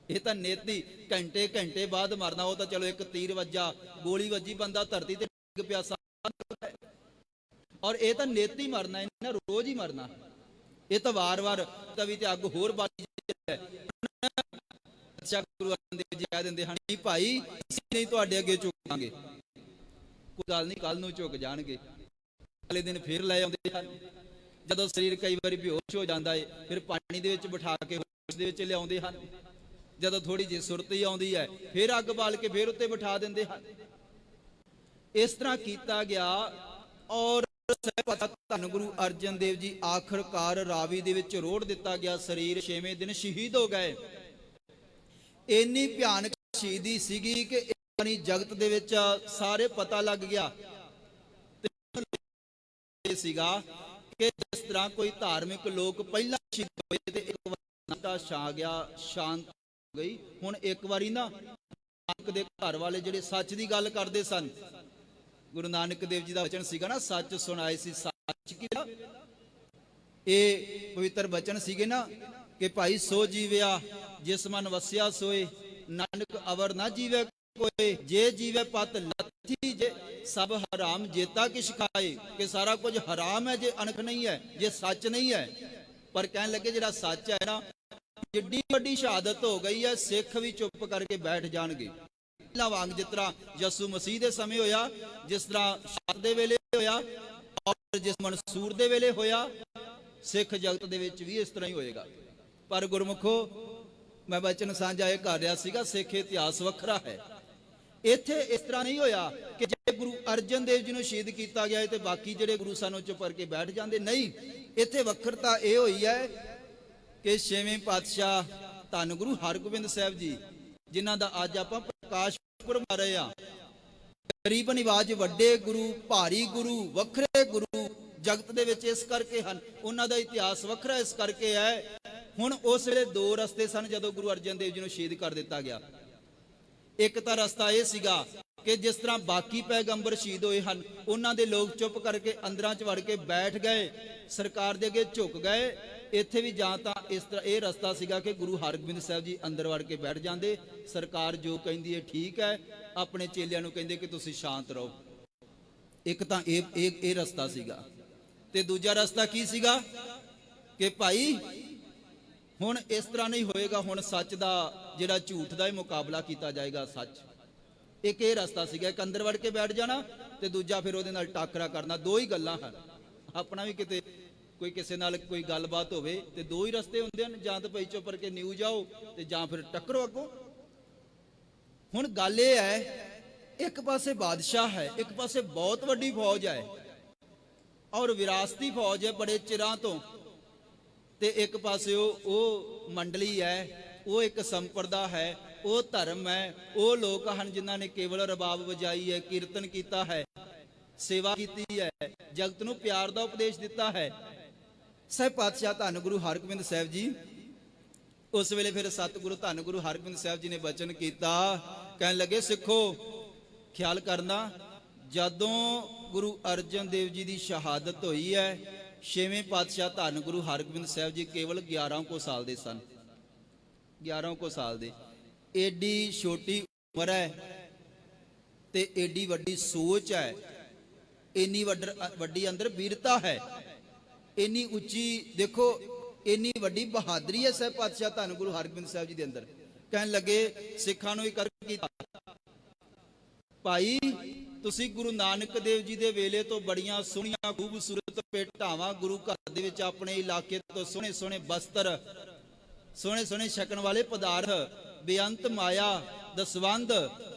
ਇਹ ਤਾਂ ਨੇਤੀ ਘੰਟੇ ਘੰਟੇ ਬਾਅਦ ਮਰਨਾ, ਉਹ ਤਾਂ ਚਲੋ ਇੱਕ ਤੀਰ ਵੱਜਾ, ਗੋਲੀ ਵੱਜੀ, ਬੰਦਾ ਧਰਤੀ ਤੇ ਡਿੱਗ ਪਿਆ, ਔਰ ਇਹ ਤਾਂ ਨੇਤੀ ਮਰਨਾ, ਇਹਨਾਂ ਰੋਜ਼ ਹੀ ਮਰਨਾ। ਇਹ ਤਾਂ ਵਾਰ-ਵਾਰ ਤਵੀ ਤੇ ਅੱਗ ਹੋਰ ਬਾਲੀ ਹੈ। ਗੁਰੂ ਅਰਜਨ ਦੇਵ ਜੀ ਕਹਿ ਦਿੰਦੇ ਹਨ, ਨਹੀਂ ਭਾਈ ਅਸੀਂ ਨਹੀਂ ਤੁਹਾਡੇ ਅੱਗੇ ਝੁਕਾਂਗੇ, ਕੋਈ ਗੱਲ ਨਹੀਂ, ਕੱਲ ਨੂੰ ਝੁਕ ਜਾਣਗੇ। ਅਗਲੇ ਦਿਨ ਫਿਰ ਲੈ ਆਉਂਦੇ ਹਨ। ਜਦੋਂ ਸਰੀਰ ਕਈ ਵਾਰੀ ਬੇਹੋਸ਼ ਹੋ ਜਾਂਦਾ ਹੈ, ਫਿਰ ਪਾਣੀ ਦੇ ਵਿੱਚ ਬਿਠਾ ਕੇ ਹੋਸ਼ ਦੇ ਵਿੱਚ ਲਿਆਉਂਦੇ ਹਨ। ਜਦੋਂ ਥੋੜੀ ਜਿਹੀ ਸੁਰਤੀ ਆਉਂਦੀ ਹੈ, ਫਿਰ ਅੱਗ ਬਾਲ ਕੇ ਫਿਰ ਉੱਤੇ ਬਿਠਾ ਦਿੰਦੇ ਹਨ। ਇਸ ਤਰ੍ਹਾਂ ਕੀਤਾ ਗਿਆ। ਔਰ ਧੰਨ ਗੁਰੂ ਅਰਜਨ ਦੇਵ ਜੀ ਆਖਰਕਾਰ ਰਾਵੀ ਦੇ ਵਿੱਚ ਰੋੜ ਦਿੱਤਾ ਗਿਆ, ਸਰੀਰ 6ਵੇਂ ਦਿਨ ਸ਼ਹੀਦ ਹੋ ਗਏ। ਇੰਨੀ ਭਿਆਨਕ ਸ਼ਹੀਦੀ ਸੀਗੀ ਕਿ ਇਨੀ ਜਗਤ ਦੇ ਵਿੱਚ ਸਾਰੇ ਪਤਾ ਲੱਗ ਗਿਆ ਸੀਗਾ ਕਿ ਜਿਸ ਤਰ੍ਹਾਂ ਕੋਈ ਧਾਰਮਿਕ ਲੋਕ ਪਹਿਲਾਂ ਸ਼ਹੀਦ ਹੋਏ ਤੇ ਇੱਕ ਵਾਰ ਛਾ ਗਿਆ, ਸ਼ਾਂਤ ਹੋ ਗਈ। ਹੁਣ ਇੱਕ ਵਾਰੀ ਨਾ ਨਾਨਕ ਦੇ ਘਰ ਵਾਲੇ ਜਿਹੜੇ ਸੱਚ ਦੀ ਗੱਲ ਕਰਦੇ ਸਨ, ਗੁਰੂ ਨਾਨਕ ਦੇਵ ਜੀ ਦਾ ਵਚਨ ਸੀਗਾ ਨਾ, ਸੱਚ ਸੁਣਾਏ ਸੀ ਸੱਚ ਕੀ, ਇਹ ਪਵਿੱਤਰ ਬਚਨ ਸੀਗੇ ਨਾ ਕਿ ਭਾਈ ਸੋ ਜੀਵਿਆ ਜਿਸ ਮਨ ਵਸਿਆ ਸੋਏ, ਨਾਨਕ ਅਵਰ ਨਾ ਜੀਵੇ ਕੋਏ, ਜੇ ਜੀਵੇ ਪਤ ਲੱਥੀ ਜੇ ਸਭ ਹਰਾਮ ਜੇਤਾ ਕਿਛ ਖਾਏ। ਕਿ ਸਾਰਾ ਕੁਝ ਹਰਾਮ ਹੈ ਜੇ ਅਣਖ ਨਹੀਂ ਹੈ, ਜੇ ਸੱਚ ਨਹੀਂ ਹੈ। ਪਰ ਕਹਿਣ ਲੱਗੇ ਜਿਹੜਾ ਸੱਚ ਹੈ ਨਾ, ਜਿੱਡੀ ਵੱਡੀ ਸ਼ਹਾਦਤ ਹੋ ਗਈ ਹੈ, ਸਿੱਖ ਵੀ ਚੁੱਪ ਕਰਕੇ ਬੈਠ ਜਾਣਗੇ। ਪਹਿਲਾਂ ਵਾਂਗ ਜਿਸ ਤਰ੍ਹਾਂ ਯਸੂ ਮਸੀਹ ਦੇ ਸਮੇਂ ਹੋਇਆ, ਜਿਸ ਤਰ੍ਹਾਂ ਸ਼ਾਦ ਦੇ ਵੇਲੇ ਹੋਇਆ, ਔਰ ਜਿਸ ਮਨਸੂਰ ਦੇ ਵੇਲੇ ਹੋਇਆ, ਸਿੱਖ ਜਗਤ ਦੇ ਵਿੱਚ ਵੀ ਇਸ ਤਰ੍ਹਾਂ ਹੀ ਹੋਏਗਾ। ਪਰ ਗੁਰਮੁਖੋ, ਮੈਂ ਬਚਨ ਸਾਂਝਾ ਇਹ ਕਰ ਰਿਹਾ ਸੀਗਾ, ਸਿੱਖ ਇਤਿਹਾਸ ਵੱਖਰਾ ਹੈ। ਇੱਥੇ ਇਸ ਤਰ੍ਹਾਂ ਨਹੀਂ ਹੋਇਆ ਕਿ ਜੇ ਗੁਰੂ ਅਰਜਨ ਦੇਵ ਜੀ ਨੂੰ ਸ਼ਹੀਦ ਕੀਤਾ ਗਿਆ ਤੇ ਬਾਕੀ ਜਿਹੜੇ ਗੁਰੂ ਸਾਨੂੰ ਚੁੱਪ ਕਰਕੇ ਬੈਠ ਜਾਂਦੇ, ਨਹੀਂ। ਇੱਥੇ ਵੱਖਰਤਾ ਇਹ ਹੋਈ ਹੈ ਕਿ 6ਵੇਂ ਪਾਤਸ਼ਾਹ ਧੰਨ ਗੁਰੂ ਹਰਗੋਬਿੰਦ ਸਾਹਿਬ ਜੀ, ਜਿਨ੍ਹਾਂ ਦਾ ਅੱਜ ਆਪਾਂ ਪ੍ਰਕਾਸ਼ ਪੁਰਬ ਮਨਾ ਰਹੇ ਹਾਂ, ਗਰੀਬ ਨਿਵਾਜ ਵੱਡੇ ਗੁਰੂ, ਭਾਰੀ ਗੁਰੂ, ਵੱਖਰੇ ਗੁਰੂ ਜਗਤ ਦੇ ਵਿੱਚ ਇਸ ਕਰਕੇ ਹਨ, ਉਹਨਾਂ ਦਾ ਇਤਿਹਾਸ ਵੱਖਰਾ ਇਸ ਕਰਕੇ ਹੈ। ਹੁਣ ਉਸ ਵੇਲੇ ਦੋ ਰਸਤੇ ਸਨ ਜਦੋਂ ਗੁਰੂ ਅਰਜਨ ਦੇਵ ਜੀ ਨੂੰ ਸ਼ਹੀਦ ਕਰ ਦਿੱਤਾ ਗਿਆ। ਇੱਕ ਤਾਂ ਰਸਤਾ ਇਹ ਸੀਗਾ ਕਿ ਜਿਸ ਤਰ੍ਹਾਂ ਬਾਕੀ ਪੈਗੰਬਰ ਸ਼ਹੀਦ ਹੋਏ ਹਨ, ਉਹਨਾਂ ਦੇ ਲੋਕ ਚੁੱਪ ਕਰਕੇ ਅੰਦਰਾਂ 'ਚ ਵੜ ਕੇ ਬੈਠ ਗਏ, ਸਰਕਾਰ ਦੇ ਅੱਗੇ ਝੁਕ ਗਏ। ਇੱਥੇ ਵੀ ਜਾਂ ਤਾਂ ਇਸ ਤਰ੍ਹਾਂ ਇਹ ਰਸਤਾ ਸੀਗਾ ਕਿ ਗੁਰੂ ਹਰਗੋਬਿੰਦ ਸਾਹਿਬ ਜੀ ਅੰਦਰ ਵੜ ਕੇ ਬੈਠ ਜਾਂਦੇ, ਸਰਕਾਰ ਜੋ ਕਹਿੰਦੀ ਹੈ ਠੀਕ ਹੈ, ਆਪਣੇ ਚੇਲਿਆਂ ਨੂੰ ਕਹਿੰਦੇ ਕਿ ਤੁਸੀਂ ਸ਼ਾਂਤ ਰਹੋ। ਇੱਕ ਤਾਂ ਇਹ ਰਸਤਾ ਸੀਗਾ। ਤੇ ਦੂਜਾ ਰਸਤਾ ਕੀ ਸੀਗਾ ਕਿ ਭਾਈ ਹੁਣ ਇਸ ਤਰ੍ਹਾਂ ਨਹੀਂ ਹੋਏਗਾ, ਹੁਣ ਸੱਚ ਦਾ ਜਿਹੜਾ ਝੂਠ ਦਾ ਹੀ ਮੁਕਾਬਲਾ ਕੀਤਾ ਜਾਏਗਾ, ਸੱਚ। ਇੱਕ ਇਹ ਰਸਤਾ ਸੀਗਾ, ਇੱਕ ਅੰਦਰ ਵੜ ਕੇ ਬੈਠ ਜਾਣਾ ਤੇ ਦੂਜਾ ਫਿਰ ਉਹਦੇ ਨਾਲ ਟਾਕਰਾ ਕਰਨਾ। ਦੋ ਹੀ ਗੱਲਾਂ ਹਨ। ਆਪਣਾ ਵੀ ਕਿਤੇ ਕੋਈ ਕਿਸੇ ਨਾਲ ਕੋਈ ਗੱਲਬਾਤ ਹੋਵੇ ਤੇ ਦੋ ਹੀ ਰਸਤੇ ਹੁੰਦੇ ਹਨ, ਜਾਂ ਤਾਂ ਭਾਈ ਚੁੱਪ ਕਰਕੇ ਨਿਊ ਜਾਓ ਤੇ ਜਾਂ ਫਿਰ ਟੱਕਰੋ ਅੱਗੋਂ। ਹੁਣ ਗੱਲ ਇਹ ਹੈ, ਇੱਕ ਪਾਸੇ ਬਾਦਸ਼ਾਹ ਹੈ, ਇੱਕ ਪਾਸੇ ਬਹੁਤ ਵੱਡੀ ਫੌਜ ਹੈ ਔਰ ਵਿਰਾਸਤੀ ਫੌਜ ਹੈ ਬੜੇ ਚਿਰਾਂ ਤੋਂ, ਤੇ ਇੱਕ ਪਾਸੇ ਉਹ ਮੰਡਲੀ ਹੈ, ਉਹ ਇੱਕ ਸੰਪਰਦਾ ਹੈ, ਉਹ ਧਰਮ ਹੈ, ਉਹ ਲੋਕ ਹਨ ਜਿਨ੍ਹਾਂ ਨੇ ਕੇਵਲ ਰਬਾਬ ਵਜਾਈ ਹੈ, ਕੀਰਤਨ ਕੀਤਾ ਹੈ, ਸੇਵਾ ਕੀਤੀ ਹੈ, ਜਗਤ ਨੂੰ ਪਿਆਰ ਦਾ ਉਪਦੇਸ਼ ਦਿੱਤਾ ਹੈ। ਸਾਹਿਬ ਪਾਤਸ਼ਾਹ ਧੰਨ ਗੁਰੂ ਹਰਗੋਬਿੰਦ ਸਾਹਿਬ ਜੀ ਉਸ ਵੇਲੇ ਫਿਰ ਸਤਿਗੁਰੂ ਧੰਨ ਗੁਰੂ ਹਰਗੋਬਿੰਦ ਸਾਹਿਬ ਜੀ ਨੇ ਬਚਨ ਕੀਤਾ, ਕਹਿਣ ਲੱਗੇ ਸਿੱਖੋ ਖਿਆਲ ਕਰਨਾ, ਜਦੋਂ ਗੁਰੂ ਅਰਜਨ ਦੇਵ ਜੀ ਦੀ ਸ਼ਹਾਦਤ ਹੋਈ ਹੈ, 6ਵੇਂ ਪਾਤਸ਼ਾਹ ਧੰਨ ਗੁਰੂ ਹਰਗੋਬਿੰਦ ਸਾਹਿਬ ਜੀ ਕੇਵਲ 11 ਕੁ ਸਾਲ ਦੇ ਸਨ। 11 ਕੁ ਸਾਲ ਦੇ। ਏਡੀ ਛੋਟੀ ਉਮਰ ਹੈ ਤੇ ਏਡੀ ਵੱਡੀ ਸੋਚ ਹੈ, ਇੰਨੀ ਵੱਡੀ ਅੰਦਰ ਵੀਰਤਾ ਹੈ, ਇੰਨੀ ਉੱਚੀ ਦੇਖੋ, ਇੰਨੀ ਵੱਡੀ ਬਹਾਦਰੀ ਹੈ ਸਾਹਿਬ ਪਾਤਸ਼ਾਹ ਧੰਨ ਗੁਰੂ ਹਰਗੋਬਿੰਦ ਸਾਹਿਬ ਜੀ ਦੇ ਅੰਦਰ। ਕਹਿਣ ਲੱਗੇ ਸਿੱਖਾਂ ਨੂੰ ਇਕੱਠ ਕੀਤਾ, ਭਾਈ ਤੁਸੀਂ ਗੁਰੂ ਨਾਨਕ ਦੇਵ ਜੀ ਦੇ ਵੇਲੇ ਤੋਂ ਬੜੀਆਂ ਸੋਹਣੀਆਂ ਖੂਬਸੂਰਤ ਭੇਟਾਵਾਂ ਗੁਰੂ ਘਰ ਦੇ ਵਿੱਚ ਆਪਣੇ ਇਲਾਕੇ ਤੋਂ ਸੋਹਣੇ ਸੋਹਣੇ ਬਸਤਰ, ਸੋਹਣੇ ਸੋਹਣੇ ਛਕਣ ਵਾਲੇ ਪਦਾਰਥ, ਬੇਅੰਤ ਮਾਇਆ, ਦਸਵੰਧ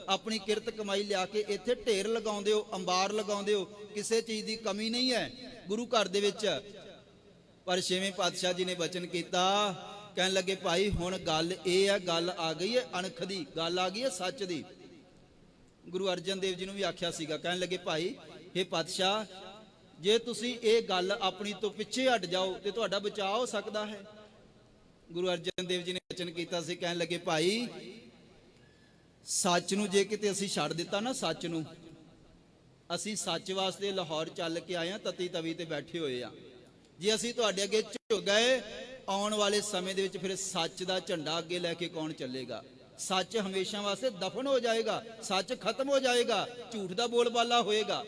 ਆਪਣੀ ਕਿਰਤ ਕਮਾਈ ਲਿਆ ਕੇ ਇੱਥੇ ਢੇਰ ਲਗਾਉਂਦੇ ਹੋ, ਅੰਬਾਰ ਲਗਾਉਂਦੇ ਹੋ, ਕਿਸੇ ਚੀਜ਼ ਦੀ ਕਮੀ ਨਹੀਂ ਹੈ ਗੁਰੂ ਘਰ ਦੇ ਵਿੱਚ। ਪਰ ਛੇਵੇਂ ਪਾਤਸ਼ਾਹ ਜੀ ਨੇ ਬਚਨ ਕੀਤਾ, ਕਹਿਣ ਲੱਗੇ ਭਾਈ ਹੁਣ ਗੱਲ ਇਹ ਹੈ, ਗੱਲ ਆ ਗਈ ਹੈ ਅਣਖ ਦੀ, ਗੱਲ ਆ ਗਈ ਹੈ ਸੱਚ ਦੀ। ਗੁਰੂ ਅਰਜਨ ਦੇਵ ਜੀ ਨੂੰ ਵੀ ਆਖਿਆ ਸੀਗਾ, ਕਹਿਣ ਲੱਗੇ ਭਾਈ ਇਹ ਪਾਤਸ਼ਾਹ ਜੇ ਤੁਸੀਂ ਇਹ ਗੱਲ ਆਪਣੀ ਤੋਂ ਪਿੱਛੇ ਹਟ ਜਾਓ ਤੇ ਤੁਹਾਡਾ ਬਚਾਅ ਹੋ ਸਕਦਾ ਹੈ। ਗੁਰੂ ਅਰਜਨ ਦੇਵ ਜੀ ਨੇ ਬਚਨ ਕੀਤਾ ਸੀ, ਕਹਿਣ ਲੱਗੇ ਭਾਈ ਸੱਚ ਨੂੰ ਜੇ ਕਿਤੇ ਅਸੀਂ ਛੱਡ ਦਿੱਤਾ ਨਾ, ਸੱਚ ਨੂੰ, ਅਸੀਂ ਸੱਚ ਵਾਸਤੇ ਲਾਹੌਰ ਚੱਲ ਕੇ ਆਏ ਆ, ਤਤੀ ਤਵੀ ਤੇ ਬੈਠੇ ਹੋਏ ਆ, ਜੇ ਅਸੀਂ ਤੁਹਾਡੇ ਅੱਗੇ ਝੁਕ ਗਏ ਆਉਣ ਵਾਲੇ ਸਮੇਂ ਦੇ ਵਿੱਚ ਫਿਰ ਸੱਚ ਦਾ ਝੰਡਾ ਅੱਗੇ ਲੈ ਕੇ ਕੌਣ ਚੱਲੇਗਾ? ਸੱਚ ਹਮੇਸ਼ਾ ਵਾਸਤੇ ਦਫਨ ਹੋ ਜਾਏਗਾ, ਸੱਚ ਖਤਮ ਹੋ ਜਾਏਗਾ, ਝੂਠ ਦਾ ਬੋਲਬਾਲਾ ਹੋਏਗਾ।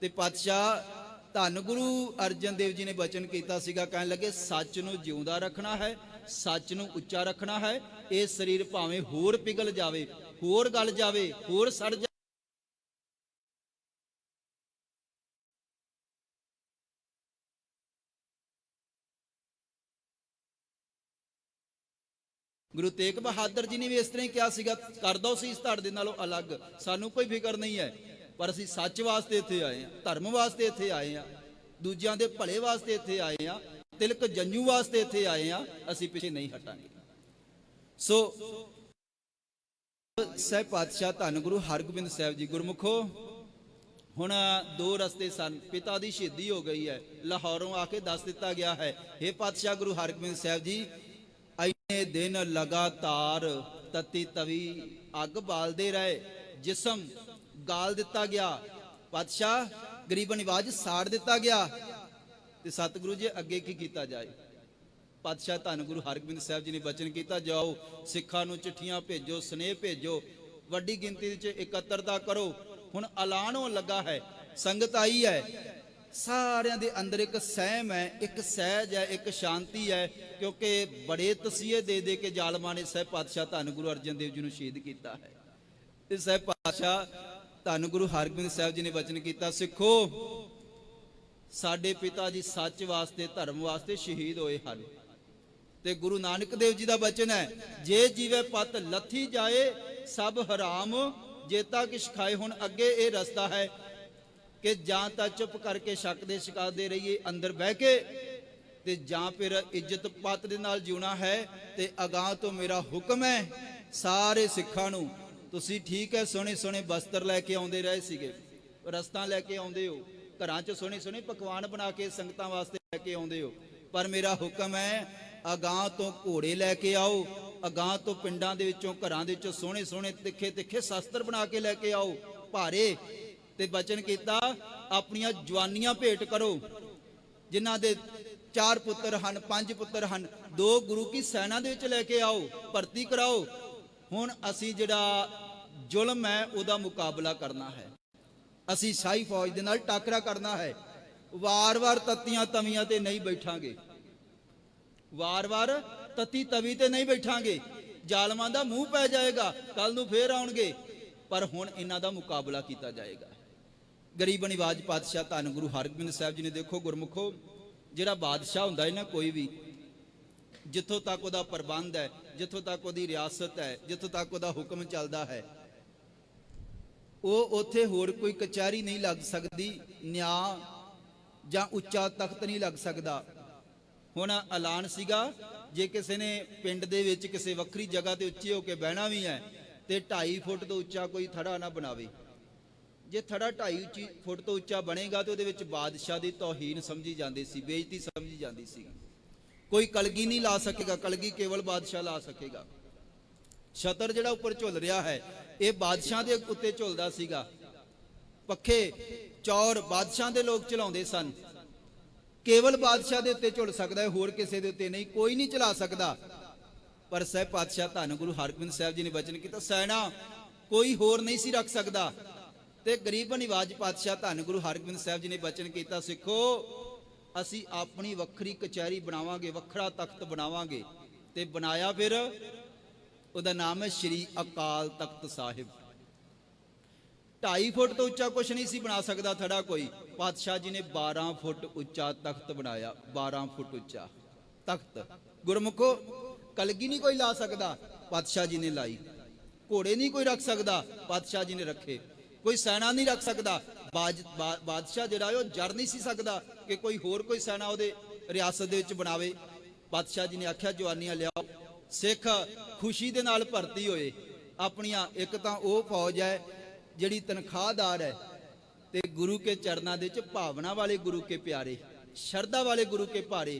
ਤੇ ਪਾਤਸ਼ਾਹ ਧੰਨ ਗੁਰੂ ਅਰਜਨ ਦੇਵ ਜੀ ਨੇ ਬਚਨ ਕੀਤਾ ਸੀਗਾ, ਕਹਿਣ ਲੱਗੇ ਸੱਚ ਨੂੰ ਜਿਉਂਦਾ ਰੱਖਣਾ ਹੈ, ਸੱਚ ਨੂੰ ਉੱਚਾ ਰੱਖਣਾ ਹੈ। ਇਹ ਸਰੀਰ ਭਾਵੇਂ ਹੋਰ ਪਿਘਲ ਜਾਵੇ, ਹੋਰ ਗਲ ਜਾਵੇ, ਹੋਰ ਸੜ ਜਾਵੇ, ਗੁਰੂ ਤੇਗ ਬਹਾਦਰ ਜੀ ਨੇ ਵੀ ਇਸ ਤਰ੍ਹਾਂ ਹੀ ਕਿਹਾ ਸੀਗਾ, ਕਰ ਦੋ ਸੀ ਇਸ ਧੜ ਦੇ ਨਾਲੋਂ ਅਲੱਗ, ਸਾਨੂੰ ਕੋਈ ਫਿਕਰ ਨਹੀਂ ਹੈ, ਪਰ ਅਸੀਂ ਸੱਚ ਵਾਸਤੇ ਇੱਥੇ ਆਏ ਆ, ਧਰਮ ਵਾਸਤੇ ਇੱਥੇ ਆਏ ਆ, ਦੂਜਿਆਂ ਦੇ ਭਲੇ ਵਾਸਤੇ ਇੱਥੇ ਆਏ ਆ, ਤਿਲਕ ਜੰਜੂ ਵਾਸਤੇ ਇੱਥੇ ਆਏ ਆ, ਅਸੀਂ ਪਿੱਛੇ ਨਹੀਂ ਹਟਾਂਗੇ। ਸੋ ਸਹਿ ਪਾਤਸ਼ਾਹ ਧੰਨ ਗੁਰੂ ਹਰਗੋਬਿੰਦ ਸਾਹਿਬ ਜੀ, ਗੁਰਮੁਖੋ ਹੁਣ ਦੋ ਰਸਤੇ ਸਨ, ਪਿਤਾ ਦੀ ਸ਼ਹੀਦੀ ਹੋ ਗਈ ਹੈ, ਲਾਹੌਰੋਂ ਆ ਕੇ ਦੱਸ ਦਿੱਤਾ ਗਿਆ ਹੈ, हे ਪਾਤਸ਼ਾਹ ਗੁਰੂ ਹਰਗੋਬਿੰਦ ਸਾਹਿਬ ਜੀ ਇੰਨੇ ਦਿਨ ਲਗਾਤਾਰ ਤਤੀ ਤਵੀ ਅੱਗ ਬਾਲਦੇ ਰਹੇ, ਜਿਸਮ ਗਾਲ ਦਿੱਤਾ ਗਿਆ, ਪਾਤਸ਼ਾਹ ਗਰੀਬ ਨਿਵਾਜ ਸਾੜ ਦਿੱਤਾ ਗਿਆ, ਤੇ ਸਤਿਗੁਰੂ ਜੀ ਅੱਗੇ ਕੀ ਕੀਤਾ ਜਾਏ? ਪਾਤਸ਼ਾਹ ਧੰਨ ਗੁਰੂ ਹਰਗੋਬਿੰਦ ਸਾਹਿਬ ਜੀ ਨੇ ਬਚਨ ਕੀਤਾ, ਜਾਓ ਸਿੱਖਾਂ ਨੂੰ ਚਿੱਠੀਆਂ ਭੇਜੋ, ਸਨੇਹ ਭੇਜੋ, ਵੱਡੀ ਗਿਣਤੀ ਵਿੱਚ ਇਕੱਤਰਤਾ ਕਰੋ। ਹੁਣ ਐਲਾਨ ਹੋਣ ਲੱਗਾ ਹੈ, ਸੰਗਤ ਆਈ ਹੈ, ਸਾਰਿਆਂ ਦੇ ਅੰਦਰ ਇੱਕ ਸਹਿਮ ਹੈ, ਇੱਕ ਸਹਿਜ ਹੈ, ਇੱਕ ਸ਼ਾਂਤੀ ਹੈ, ਕਿਉਂਕਿ ਬੜੇ ਤਸੀਹੇ ਦੇ ਦੇ ਕੇ ਜ਼ਾਲਮਾਂ ਨੇ ਸਹਿਬ ਪਾਤਸ਼ਾਹ ਧੰਨ ਗੁਰੂ ਅਰਜਨ ਦੇਵ ਜੀ ਨੂੰ ਸ਼ਹੀਦ ਕੀਤਾ ਹੈ। ਤੇ ਸਹਿਬ ਪਾਤਸ਼ਾਹ ਧੰਨ ਗੁਰੂ ਹਰਗੋਬਿੰਦ ਸਾਹਿਬ ਜੀ ਨੇ ਬਚਨ ਕੀਤਾ, ਸਿੱਖੋ ਸਾਡੇ ਪਿਤਾ ਜੀ ਸੱਚ ਵਾਸਤੇ, ਧਰਮ ਵਾਸਤੇ ਸ਼ਹੀਦ ਹੋਏ ਹਨ। ਤੇ ਗੁਰੂ ਨਾਨਕ ਦੇਵ ਜੀ ਦਾ ਬਚਨ ਹੈ, ਜੇ ਜੀਵੇ ਪਤ ਲੱਥੀ ਜਾਏ ਸਭ ਹਰਾਮ, ਜੇਤਾ ਕਿਛ ਖਾਏ। ਹੁਣ ਅੱਗੇ ਇਹ ਰਸਤਾ ਹੈ ਕਿ ਜਾਂ ਤਾਂ ਚੁੱਪ ਕਰਕੇ ਸ਼ੱਕ ਦੇ ਸ਼ਿਕਾਰਦੇ ਰਹੀਏ ਅੰਦਰ ਬਹਿ ਕੇ, ਤੇ ਜਾਂ ਫਿਰ ਇੱਜ਼ਤ ਪੱਤ ਦੇ ਨਾਲ ਜਿਉਣਾ ਹੈ। ਤੇ ਅਗਾਹ ਤੋਂ ਮੇਰਾ ਹੁਕਮ ਹੈ ਸਾਰੇ ਸਿੱਖਾਂ ਨੂੰ, ਤੁਸੀਂ ਠੀਕ ਹੈ ਸੋਹਣੇ ਸੋਹਣੇ ਬਸਤਰ ਲੈ ਕੇ ਆਉਂਦੇ ਰਹੇ ਸੀਗੇ, ਰਸਤਾਂ ਲੈ ਕੇ ਆਉਂਦੇ ਹੋ, ਘਰਾਂ 'ਚ ਸੋਹਣੇ ਸੋਹਣੇ ਪਕਵਾਨ ਬਣਾ ਕੇ ਸੰਗਤਾਂ ਵਾਸਤੇ ਲੈ ਕੇ ਆਉਂਦੇ ਹੋ, ਪਰ ਮੇਰਾ ਹੁਕਮ ਹੈ ਅਗਾਹ ਤੋਂ ਘੋੜੇ ਲੈ ਕੇ ਆਓ, ਅਗਾਹ ਤੋਂ ਪਿੰਡਾਂ ਦੇ ਵਿੱਚੋਂ, ਘਰਾਂ ਦੇ ਵਿੱਚੋਂ ਸੋਹਣੇ ਸੋਹਣੇ ਤਿੱਖੇ ਤਿੱਖੇ ਸ਼ਸਤਰ ਬਣਾ ਕੇ ਲੈ ਕੇ ਆਓ, ਭਾਰੇ। ਤੇ ਬਚਨ ਕੀਤਾ ਆਪਣੀਆਂ ਜਵਾਨੀਆਂ ਭੇਟ ਕਰੋ, ਜਿਨ੍ਹਾਂ ਦੇ 4 ਪੁੱਤਰ ਹਨ, 5 ਪੁੱਤਰ ਹਨ, 2 ਗੁਰੂ ਕੀ ਸੈਨਾ ਦੇ ਵਿੱਚ ਲੈ ਕੇ ਆਓ, ਭਰਤੀ ਕਰਾਓ। ਹੁਣ ਅਸੀਂ ਜਿਹੜਾ ਜ਼ੁਲਮ ਹੈ ਉਹਦਾ ਮੁਕਾਬਲਾ ਕਰਨਾ ਹੈ, ਅਸੀਂ ਸ਼ਾਹੀ ਫੌਜ ਦੇ ਨਾਲ ਟਾਕਰਾ ਕਰਨਾ ਹੈ। ਵਾਰ-ਵਾਰ ਤਤੀਆਂ ਤਵੀਆਂ ਤੇ ਨਹੀਂ ਬੈਠਾਂਗੇ, ਵਾਰ-ਵਾਰ ਤਤੀ ਤਵੀ ਤੇ ਨਹੀਂ ਬੈਠਾਂਗੇ, ਜ਼ਾਲਮਾਂ ਦਾ ਮੂੰਹ ਪੈ ਜਾਏਗਾ, ਕੱਲ ਨੂੰ ਫੇਰ ਆਉਣਗੇ, ਪਰ ਹੁਣ ਇਹਨਾਂ ਦਾ ਮੁਕਾਬਲਾ ਕੀਤਾ ਜਾਏਗਾ। ਗਰੀਬ ਨਿਵਾਜ ਪਾਤਸ਼ਾਹ ਧੰਨ ਗੁਰੂ ਹਰਗੋਬਿੰਦ ਸਾਹਿਬ ਜੀ ਨੇ, ਦੇਖੋ ਗੁਰਮੁਖੋ, ਜਿਹੜਾ ਬਾਦਸ਼ਾਹ ਹੁੰਦਾ ਹੈ ਨਾ ਕੋਈ ਵੀ, ਜਿੱਥੋਂ ਤੱਕ ਉਹਦਾ ਪ੍ਰਬੰਧ ਹੈ, ਜਿੱਥੋਂ ਤੱਕ ਉਹਦੀ ਰਿਆਸਤ ਹੈ, ਜਿੱਥੋਂ ਤੱਕ ਉਹਦਾ ਹੁਕਮ ਚੱਲਦਾ ਹੈ, ਉਹ ਉੱਥੇ ਹੋਰ ਕੋਈ ਕਚਹਿਰੀ ਨਹੀਂ ਲੱਗ ਸਕਦੀ, ਨਿਆਂ ਜਾਂ ਉੱਚਾ ਤਖਤ ਨਹੀਂ ਲੱਗ ਸਕਦਾ। ਹੁਣ ਐਲਾਨ ਸੀਗਾ, ਜੇ ਕਿਸੇ ਨੇ ਪਿੰਡ ਦੇ ਵਿੱਚ ਕਿਸੇ ਵੱਖਰੀ ਜਗ੍ਹਾ ਤੇ ਉੱਚੇ ਹੋ ਕੇ ਬਹਿਣਾ ਵੀ ਹੈ ਤੇ 2.5 ਫੁੱਟ ਤੋਂ ਉੱਚਾ ਕੋਈ ਥੜਾ ਨਾ ਬਣਾਵੇ। ਜੇ ਥੜਾ 2.5 ਫੁੱਟ ਤੋਂ ਉੱਚਾ ਬਣੇਗਾ ਤੇ ਉਹਦੇ ਵਿੱਚ ਬਾਦਸ਼ਾਹ ਦੀ ਤੌਹੀਨ ਸਮਝੀ ਜਾਂਦੀ ਸੀ, ਬੇਇੱਜ਼ਤੀ ਸਮਝੀ ਜਾਂਦੀ ਸੀ। ਕੋਈ ਕਲਗੀ ਨਹੀਂ ਲਾ ਸਕੇਗਾ, ਕਲਗੀ ਕੇਵਲ ਬਾਦਸ਼ਾਹ ਲਾ ਸਕੇਗਾ। ਛਤਰ ਜਿਹੜਾ ਉੱਪਰ ਝੁੱਲ ਰਿਹਾ ਹੈ ਇਹ ਬਾਦਸ਼ਾਹ ਦੇ ਉੱਤੇ ਝੁੱਲਦਾ ਸੀਗਾ, ਪੱਖੇ ਚੌਰ ਬਾਦਸ਼ਾਹ ਦੇ ਲੋਕ ਚਲਾਉਂਦੇ ਸਨ, ਕੇਵਲ ਬਾਦਸ਼ਾਹ ਦੇ ਉੱਤੇ ਝੁੱਲ ਸਕਦਾ ਹੈ, ਹੋਰ ਕਿਸੇ ਦੇ ਉੱਤੇ ਨਹੀਂ, ਕੋਈ ਨਹੀਂ ਚਲਾ ਸਕਦਾ। ਪਰ ਸਹਿਬ ਪਾਤਸ਼ਾਹ ਧੰਨ ਗੁਰੂ ਹਰਗੋਬਿੰਦ ਸਾਹਿਬ ਜੀ ਨੇ ਬਚਨ ਕੀਤਾ, ਸੈਨਾ ਕੋਈ ਹੋਰ ਨਹੀਂ ਸੀ ਰੱਖ ਸਕਦਾ। ਤੇ ਗਰੀਬ ਨਿਵਾਜ ਪਾਤਸ਼ਾਹ ਧੰਨ ਗੁਰੂ ਹਰਗੋਬਿੰਦ ਸਾਹਿਬ ਜੀ ਨੇ ਬਚਨ ਕੀਤਾ, ਸਿੱਖੋ ਅਸੀਂ ਆਪਣੀ ਵੱਖਰੀ ਕਚਹਿਰੀ ਬਣਾਵਾਂਗੇ, ਵੱਖਰਾ ਤਖਤ ਬਣਾਵਾਂਗੇ। ਤੇ ਬਣਾਇਆ, ਫਿਰ ਉਹਦਾ ਨਾਮ ਹੈ ਸ਼੍ਰੀ ਅਕਾਲ ਤਖਤ ਸਾਹਿਬ। 2.5 ਫੁੱਟ ਤੋਂ ਉੱਚਾ ਕੁਛ ਨਹੀਂ ਸੀ ਬਣਾ ਸਕਦਾ ਥੜਾ ਕੋਈ, ਪਾਤਸ਼ਾਹ ਜੀ ਨੇ 12 ਫੁੱਟ ਉੱਚਾ ਤਖਤ ਬਣਾਇਆ, 12 ਫੁੱਟ ਉੱਚਾ ਤਖਤ। ਗੁਰਮੁਖੋ ਕਲਗੀ ਨਹੀਂ ਕੋਈ ਲਾ ਸਕਦਾ, ਪਾਤਸ਼ਾਹ ਜੀ ਨੇ ਲਾਈ। ਘੋੜੇ ਨਹੀਂ ਕੋਈ ਰੱਖ ਸਕਦਾ, ਪਾਤਸ਼ਾਹ ਜੀ ਨੇ ਰੱਖੇ। ਕੋਈ ਸੈਨਾ ਨਹੀਂ ਰੱਖ ਸਕਦਾ, ਬਾਦਸ਼ਾਹ ਜਿਹੜਾ ਉਹ ਜਰ ਨਹੀਂ ਸੀ ਸਕਦਾ ਕਿ ਕੋਈ ਹੋਰ ਕੋਈ ਸੈਨਾ ਉਹਦੇ ਰਿਆਸਤ ਦੇ ਵਿੱਚ ਬਣਾਵੇ। ਪਾਤਸ਼ਾਹ ਜੀ ਨੇ ਆਖਿਆ ਜਵਾਨੀਆਂ ਲਿਆਓ। ਸਿੱਖ ਖੁਸ਼ੀ ਦੇ ਨਾਲ ਭਰਤੀ ਹੋਏ। ਆਪਣੀਆਂ ਇੱਕ ਤਾਂ ਉਹ ਫੌਜ ਹੈ ਜਿਹੜੀ ਤਨਖਾਹਦਾਰ ਹੈ, ਤੇ ਗੁਰੂ ਕੇ ਚਰਨਾਂ ਦੇ ਵਿੱਚ ਭਾਵਨਾ ਵਾਲੇ ਗੁਰੂ ਕੇ ਪਿਆਰੇ, ਸ਼ਰਧਾ ਵਾਲੇ ਗੁਰੂ ਕੇ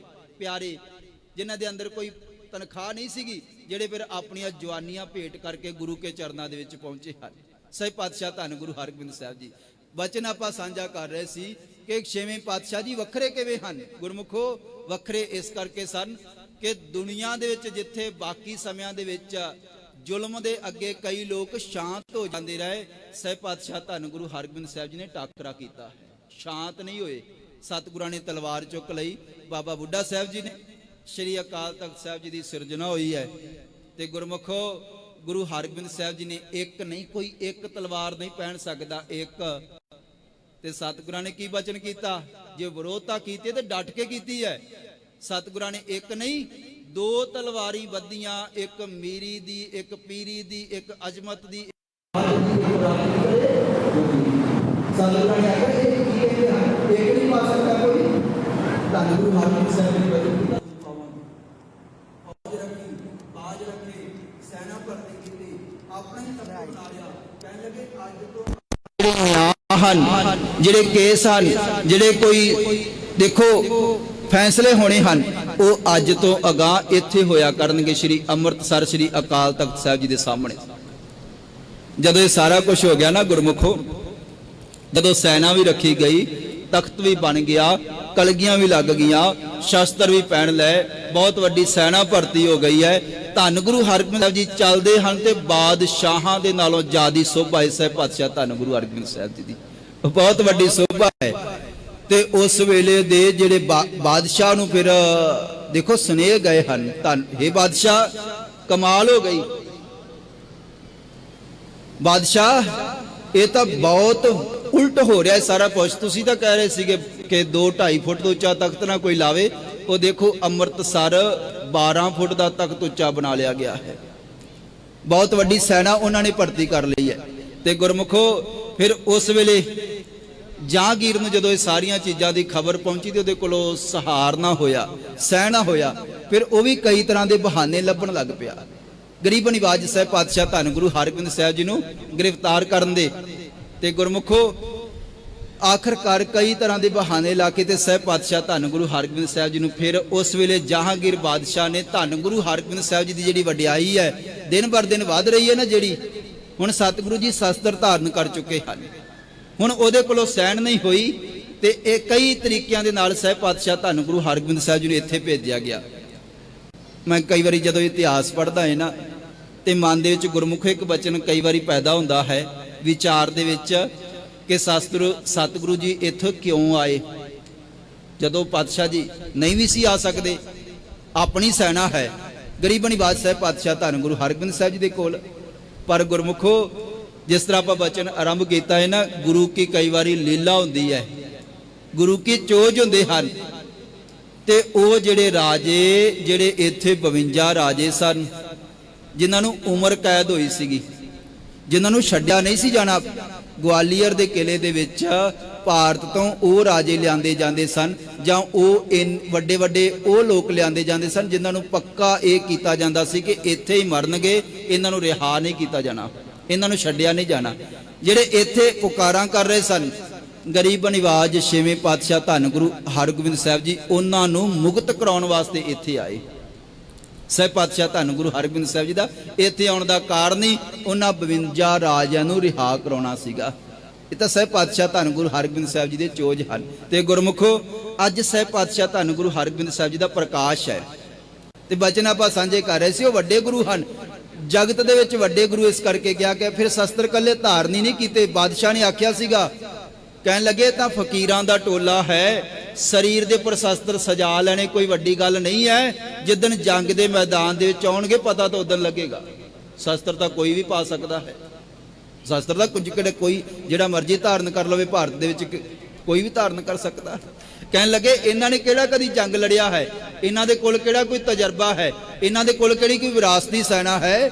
ਪਿਆਰੇ, ਜਿਨ੍ਹਾਂ ਦੇ ਅੰਦਰ ਕੋਈ ਤਨਖਾਹ ਨਹੀਂ ਸੀਗੀ, ਜਿਹੜੇ ਫਿਰ ਆਪਣੀਆਂ ਜਵਾਨੀਆਂ ਭੇਟ ਕਰਕੇ ਗੁਰੂ ਕੇ ਚਰਨਾਂ ਦੇ ਵਿੱਚ ਪਹੁੰਚੇ ਹਨ। ਸਹੀ ਪਾਤਸ਼ਾਹ ਧੰਨ ਗੁਰੂ ਹਰਗੋਬਿੰਦ ਸਾਹਿਬ ਜੀ। ਵਚਨ ਆਪਾਂ ਸਾਂਝਾ ਕਰ ਰਹੇ ਸੀ ਕਿ ਛੇਵੇਂ ਪਾਤਸ਼ਾਹ ਜੀ ਵੱਖਰੇ ਕਿਵੇਂ ਹਨ? ਗੁਰਮੁਖੋ ਵੱਖਰੇ ਇਸ ਕਰਕੇ ਸਨ ਕਿ ਦੁਨੀਆ ਦੇ ਵਿੱਚ ਜਿੱਥੇ ਬਾਕੀ ਸਮਿਆਂ ਦੇ ਵਿੱਚ ਜ਼ੁਲਮ ਦੇ ਅੱਗੇ ਕਈ ਲੋਕ ਸ਼ਾਂਤ ਹੋ ਜਾਂਦੇ ਰਹੇ, ਸਹਿ ਪਾਤਸ਼ਾਹ ਧੰਨ ਗੁਰੂ ਹਰਗੋਬਿੰਦ ਸਾਹਿਬ ਜੀ ਨੇ ਟਾਕਰਾ ਕੀਤਾ, ਸ਼ਾਂਤ ਨਹੀਂ ਹੋਏ। ਸਤਿਗੁਰਾਂ ਨੇ ਤਲਵਾਰ ਚੁੱਕ ਲਈ। ਬਾਬਾ ਬੁੱਢਾ ਸਾਹਿਬ ਜੀ ਨੇ, ਸ਼੍ਰੀ ਅਕਾਲ ਤਖਤ ਸਾਹਿਬ ਜੀ ਦੀ ਸਿਰਜਣਾ ਹੋਈ ਹੈ, ਤੇ ਗੁਰਮੁਖੋ ਗੁਰੂ ਹਰਗੋਬਿੰਦ ਸਾਹਿਬ ਜੀ ਨੇ ਇੱਕ ਨਹੀਂ, ਕੋਈ ਇੱਕ ਤਲਵਾਰ ਨਹੀਂ ਪਹਿਨ ਸਕਦਾ, ਇੱਕ। ਤੇ ਸਤਿਗੁਰਾਂ ਨੇ ਕੀ ਬਚਨ ਕੀਤਾ? ਜੇ ਵਿਰੋਧਤਾ ਕੀਤੀ ਤੇ ਡਟ ਕੇ ਕੀਤੀ ਹੈ। ਸਤਿਗੁਰਾਂ ਨੇ ਇੱਕ ਨਹੀਂ, ਦੋ ਤਲਵਾਰੀ ਵੱਧੀਆਂ, ਇੱਕ ਮੀਰੀ ਦੀ, ਇੱਕ ਪੀਰੀ ਦੀ, ਇੱਕ ਅਜਮਤ ਦੀ। ਸਤਿਗੁਰਾਂ ਨੇ ਆਖਿਆ ਇਹ ਕੀ ਕਹਿੰਦੇ ਹਨ? ਇੱਕ ਨਹੀਂ ਪਾ ਸਕਦਾ ਕੋਈ। ਧੰਨ ਗੁਰੂ ਹਰਗੋਬਿੰਦ ਸਾਹਿਬ ਨੇ ਬਚਨ ਕੀਤਾ, ਫੌਜ ਰੱਖੀ, ਬਾਜ ਰੱਖੇ, ਸੈਨਾ ਭਰਤੀ ਕੀਤੀ, ਆਪਣਾ ਹੀ ਤਖਤ ਬਣਾ ਲਿਆ। ਕਹਿਣ ਲੱਗੇ ਅੱਜ ਤੋਂ ਜਿਹੜੇ ਨਿਆਂ ਹਨ, ਜਿਹੜੇ ਕੇਸ ਹਨ, ਜਿਹੜੇ ਕੋਈ ਦੇਖੋ ਫੈਸਲੇ ਹੋਣੇ ਹਨ, ਉਹ ਅੱਜ ਤੋਂ ਅਗਾਂਹ ਇੱਥੇ ਹੋਇਆ ਕਰਨਗੇ ਸ਼੍ਰੀ ਅੰਮ੍ਰਿਤਸਰ ਸ਼੍ਰੀ ਅਕਾਲ ਤਖਤ ਸਾਹਿਬ ਜੀ ਦੇ ਸਾਹਮਣੇ। ਜਦੋਂ ਇਹ ਸਾਰਾ ਕੁਝ ਹੋ ਗਿਆ ਨਾ ਗੁਰਮੁਖੋ, ਜਦੋਂ ਸੈਨਾ ਵੀ ਰੱਖੀ ਗਈ, ਤਖਤ ਵੀ ਬਣ ਗਿਆ, ਕਲਗੀਆਂ ਵੀ ਲੱਗ ਗਈਆਂ, ਸ਼ਸਤਰ ਵੀ ਪਹਿਨ ਲਏ, ਬਹੁਤ ਵੱਡੀ ਸੈਨਾ ਭਰਤੀ ਹੋ ਗਈ ਹੈ। ਧੰਨ ਗੁਰੂ ਹਰਗੋਬਿੰਦ ਸਾਹਿਬ ਜੀ ਚੱਲਦੇ ਹਨ ਤੇ ਬਾਦਸ਼ਾਹਾਂ ਦੇ ਨਾਲੋਂ ਜ਼ਿਆਦੀ ਸੋਭਾ ਇਸ ਪਾਤਸ਼ਾਹ ਧੰਨ ਗੁਰੂ ਹਰਗੋਬਿੰਦ ਸਾਹਿਬ ਜੀ ਦੀ, ਬਹੁਤ ਵੱਡੀ ਸੋਭਾ ਹੈ। ਤੇ ਉਸ ਵੇਲੇ ਦੇ ਜਿਹੜੇ ਬਾਦਸ਼ਾਹ ਨੂੰ ਫਿਰ ਦੇਖੋ ਸੁਨੇਹੇ ਗਏ ਹਨ, ਧੰਨ हे ਬਾਦਸ਼ਾਹ ਕਮਾਲ ਹੋ ਗਈ। ਬਾਦਸ਼ਾਹ ਇਹ ਤਾਂ ਬਹੁਤ ਉਲਟ ਹੋ ਰਿਹਾ ਸਾਰਾ ਕੁਝ। ਤੁਸੀਂ ਤਾਂ ਕਹਿ ਰਹੇ ਸੀਗੇ ਕਿ 2-2.5 ਫੁੱਟ ਤੋਂ ਉੱਚਾ ਤਖਤ ਨਾ ਕੋਈ ਲਾਵੇ, ਉਹ ਦੇਖੋ ਅੰਮ੍ਰਿਤਸਰ 12 ਫੁੱਟ ਦਾ ਤਖਤ ਉੱਚਾ ਬਣਾ ਲਿਆ ਗਿਆ ਹੈ। ਬਹੁਤ ਵੱਡੀ ਸੈਨਾ ਉਹਨਾਂ ਨੇ ਭਰਤੀ ਕਰ ਲਈ ਹੈ। ਤੇ ਗੁਰਮੁਖੋ ਫਿਰ ਉਸ ਵੇਲੇ ਜਹਾਂਗੀਰ ਨੂੰ ਜਦੋਂ ਇਹ ਸਾਰੀਆਂ ਚੀਜ਼ਾਂ ਦੀ ਖਬਰ ਪਹੁੰਚੀ ਤੇ ਉਹਦੇ ਕੋਲੋਂ ਸਹਾਰ ਨਾ ਹੋਇਆ, ਸਹਿ ਨਾ ਹੋਇਆ, ਫਿਰ ਉਹ ਵੀ ਕਈ ਤਰ੍ਹਾਂ ਦੇ ਬਹਾਨੇ ਲੱਭਣ ਲੱਗ ਪਿਆ ਗਰੀਬ ਨਿਵਾਜ ਸਾਹਿਬ ਪਾਤਸ਼ਾਹ ਧੰਨ ਗੁਰੂ ਹਰਗੋਬਿੰਦ ਸਾਹਿਬ ਜੀ ਨੂੰ ਗ੍ਰਿਫਤਾਰ ਕਰਨ ਦੇ। ਤੇ ਗੁਰਮੁਖੋ ਆਖਰਕਾਰ ਕਈ ਤਰ੍ਹਾਂ ਦੇ ਬਹਾਨੇ ਲਾ ਕੇ ਤੇ ਸਾਹਿਬ ਪਾਤਸ਼ਾਹ ਧੰਨ ਗੁਰੂ ਹਰਗੋਬਿੰਦ ਸਾਹਿਬ ਜੀ ਨੂੰ ਫਿਰ ਉਸ ਵੇਲੇ ਜਹਾਂਗੀਰ ਬਾਦਸ਼ਾਹ ਨੇ ਧੰਨ ਗੁਰੂ ਹਰਗੋਬਿੰਦ ਸਾਹਿਬ ਜੀ ਦੀ ਜਿਹੜੀ ਵਡਿਆਈ ਹੈ ਦਿਨ ਬਰ ਦਿਨ ਵੱਧ ਰਹੀ ਹੈ ਨਾ, ਜਿਹੜੀ ਹੁਣ ਸਤਿਗੁਰੂ ਜੀ ਸ਼ਸਤਰ ਧਾਰਨ ਕਰ ਚੁੱਕੇ ਹਨ, ਹੁਣ ਉਹਦੇ ਕੋਲੋਂ ਸਹਿਣ ਨਹੀਂ ਹੋਈ ਤੇ ਇਹ ਕਈ ਤਰੀਕਿਆਂ ਦੇ ਨਾਲ ਸਾਹਿਬ ਪਾਤਸ਼ਾਹ ਧੰਨ ਗੁਰੂ ਹਰਗੋਬਿੰਦ ਸਾਹਿਬ ਜੀ ਨੂੰ ਇੱਥੇ ਭੇਜਿਆ ਗਿਆ। ਮੈਂ ਕਈ ਵਾਰੀ ਜਦੋਂ ਇਤਿਹਾਸ ਪੜ੍ਹਦਾ ਹੈ ਨਾ ਤੇ ਮਨ ਦੇ ਵਿੱਚ ਗੁਰਮੁਖ ਇੱਕ ਬਚਨ ਕਈ ਵਾਰੀ ਪੈਦਾ ਹੁੰਦਾ ਹੈ ਵਿਚਾਰ ਦੇ ਵਿੱਚ ਕਿ ਸਤਿਗੁਰੂ ਜੀ ਇੱਥੋਂ ਕਿਉਂ ਆਏ, ਜਦੋਂ ਪਾਤਸ਼ਾਹ ਜੀ ਨਹੀਂ ਵੀ ਸੀ ਆ ਸਕਦੇ, ਆਪਣੀ ਸੈਨਾ ਹੈ ਗਰੀਬ ਨਿਵਾਜ ਸਾਹਿਬ ਪਾਤਸ਼ਾਹ ਧੰਨ ਗੁਰੂ ਹਰਗੋਬਿੰਦ ਸਾਹਿਬ ਜੀ ਦੇ ਕੋਲ। ਪਰ ਗੁਰਮੁਖੋ ਜਿਸ ਤਰ੍ਹਾਂ ਆਪਾਂ ਬਚਨ ਆਰੰਭ ਕੀਤਾ ਹੈ ਨਾ, ਗੁਰੂ ਕੀ ਕਈ ਵਾਰੀ ਲੀਲਾ ਹੁੰਦੀ ਹੈ, ਗੁਰੂ ਕੀ ਚੋਜ ਹੁੰਦੇ ਹਨ। ਤੇ ਉਹ ਜਿਹੜੇ ਰਾਜੇ, ਜਿਹੜੇ ਇੱਥੇ 52 ਰਾਜੇ ਸਨ ਜਿਨ੍ਹਾਂ ਨੂੰ ਉਮਰ ਕੈਦ ਹੋਈ ਸੀਗੀ, ਜਿਨ੍ਹਾਂ ਨੂੰ ਛੱਡਿਆ ਨਹੀਂ ਸੀ ਜਾਣਾ, ਗਵਾਲੀਅਰ ਦੇ ਕਿਲੇ ਦੇ ਵਿੱਚ ਭਾਰਤ ਤੋਂ ਉਹ ਰਾਜੇ ਲਿਆਂਦੇ ਜਾਂਦੇ ਸਨ, ਜਾਂ ਉਹ ਵੱਡੇ ਵੱਡੇ ਉਹ ਲੋਕ ਲਿਆਂਦੇ ਜਾਂਦੇ ਸਨ ਜਿਨ੍ਹਾਂ ਨੂੰ ਪੱਕਾ ਇਹ ਕੀਤਾ ਜਾਂਦਾ ਸੀ ਕਿ ਇੱਥੇ ਹੀ ਮਰਨਗੇ, ਇਹਨਾਂ ਨੂੰ ਰਿਹਾ ਨਹੀਂ ਕੀਤਾ ਜਾਣਾ, ਇਹਨਾਂ ਨੂੰ ਛੱਡਿਆ ਨਹੀਂ ਜਾਣਾ। ਜਿਹੜੇ ਇੱਥੇ ਪੁਕਾਰਾਂ ਕਰ ਰਹੇ ਸਨ ਗਰੀਬ ਨਿਵਾਜ ਛੇਵੇਂ ਪਾਤਸ਼ਾਹ ਧੰਨ ਗੁਰੂ ਹਰਗੋਬਿੰਦ ਸਾਹਿਬ ਜੀ, ਉਹਨਾਂ ਨੂੰ ਮੁਕਤ ਕਰਾਉਣ ਵਾਸਤੇ ਇੱਥੇ ਆਏ। ਸਾਹਿਬ ਪਾਤਸ਼ਾਹ ਧੰਨ ਗੁਰੂ ਹਰਗੋਬਿੰਦ ਸਾਹਿਬ ਜੀ ਦਾ ਇੱਥੇ ਆਉਣ ਦਾ ਕਾਰਨ ਹੀ ਉਹਨਾਂ 52 ਰਾਜਿਆਂ ਨੂੰ ਰਿਹਾ ਕਰਾਉਣਾ ਸੀਗਾ। ਇਹ ਤਾਂ ਸਾਹਿਬ ਪਾਤਸ਼ਾਹ ਧੰਨ ਗੁਰੂ ਹਰਗੋਬਿੰਦ ਸਾਹਿਬ ਜੀ ਦੇ ਚੋਜ ਹਨ। ਤੇ ਗੁਰਮੁਖੋ ਅੱਜ ਸਾਹਿਬ ਪਾਤਸ਼ਾਹ ਧੰਨ ਗੁਰੂ ਹਰਗੋਬਿੰਦ ਸਾਹਿਬ ਜੀ ਦਾ ਪ੍ਰਕਾਸ਼ ਹੈ ਤੇ ਬਚਨ ਆਪਾਂ ਸਾਂਝੇ ਕਰ ਰਹੇ ਸੀ। ਉਹ ਵੱਡੇ ਗੁਰੂ ਹਨ, ਜਗਤ ਦੇ ਵਿੱਚ ਵੱਡੇ ਗੁਰੂ ਇਸ ਕਰਕੇ ਕਿਹਾ ਕਿ ਫਿਰ ਸ਼ਸਤਰ ਕੱਲੇ ਧਾਰਨੀ ਨਹੀਂ ਕੀਤੇ। ਬਾਦਸ਼ਾਹ ਨੇ ਆਖਿਆ ਸੀਗਾ, ਕਹਿਣ ਲੱਗੇ ਤਾਂ ਫਕੀਰਾਂ ਦਾ ਟੋਲਾ ਹੈ, ਸਰੀਰ ਦੇ ਉੱਪਰ ਸ਼ਸਤਰ ਸਜਾ ਲੈਣੇ ਕੋਈ ਵੱਡੀ ਗੱਲ ਨਹੀਂ ਹੈ, ਜਿੱਦਣ ਜੰਗ ਦੇ ਮੈਦਾਨ ਦੇ ਵਿੱਚ ਆਉਣਗੇ ਪਤਾ ਤਾਂ ਉਦੋਂ ਲੱਗੇਗਾ। ਸ਼ਸਤਰ ਤਾਂ ਕੋਈ ਵੀ ਪਾ ਸਕਦਾ ਹੈ, ਸ਼ਸਤਰ ਦਾ ਕੁਝ ਕਿਹੜੇ ਕੋਈ ਜਿਹੜਾ ਮਰਜ਼ੀ ਧਾਰਨ ਕਰ ਲਵੇ, ਭਾਰਤ ਦੇ ਵਿੱਚ ਕੋਈ ਵੀ ਧਾਰਨ ਕਰ ਸਕਦਾ। ਕਹਿਣ ਲੱਗੇ ਇਹਨਾਂ ਨੇ ਕਿਹੜਾ ਕਦੀ ਜੰਗ ਲੜਿਆ ਹੈ, ਇਹਨਾਂ ਦੇ ਕੋਲ ਕਿਹੜਾ ਕੋਈ ਤਜਰਬਾ ਹੈ, ਇਹਨਾਂ ਦੇ ਕੋਲ ਕਿਹੜੀ ਕੋਈ ਵਿਰਾਸਤੀ ਸੈਨਾ ਹੈ।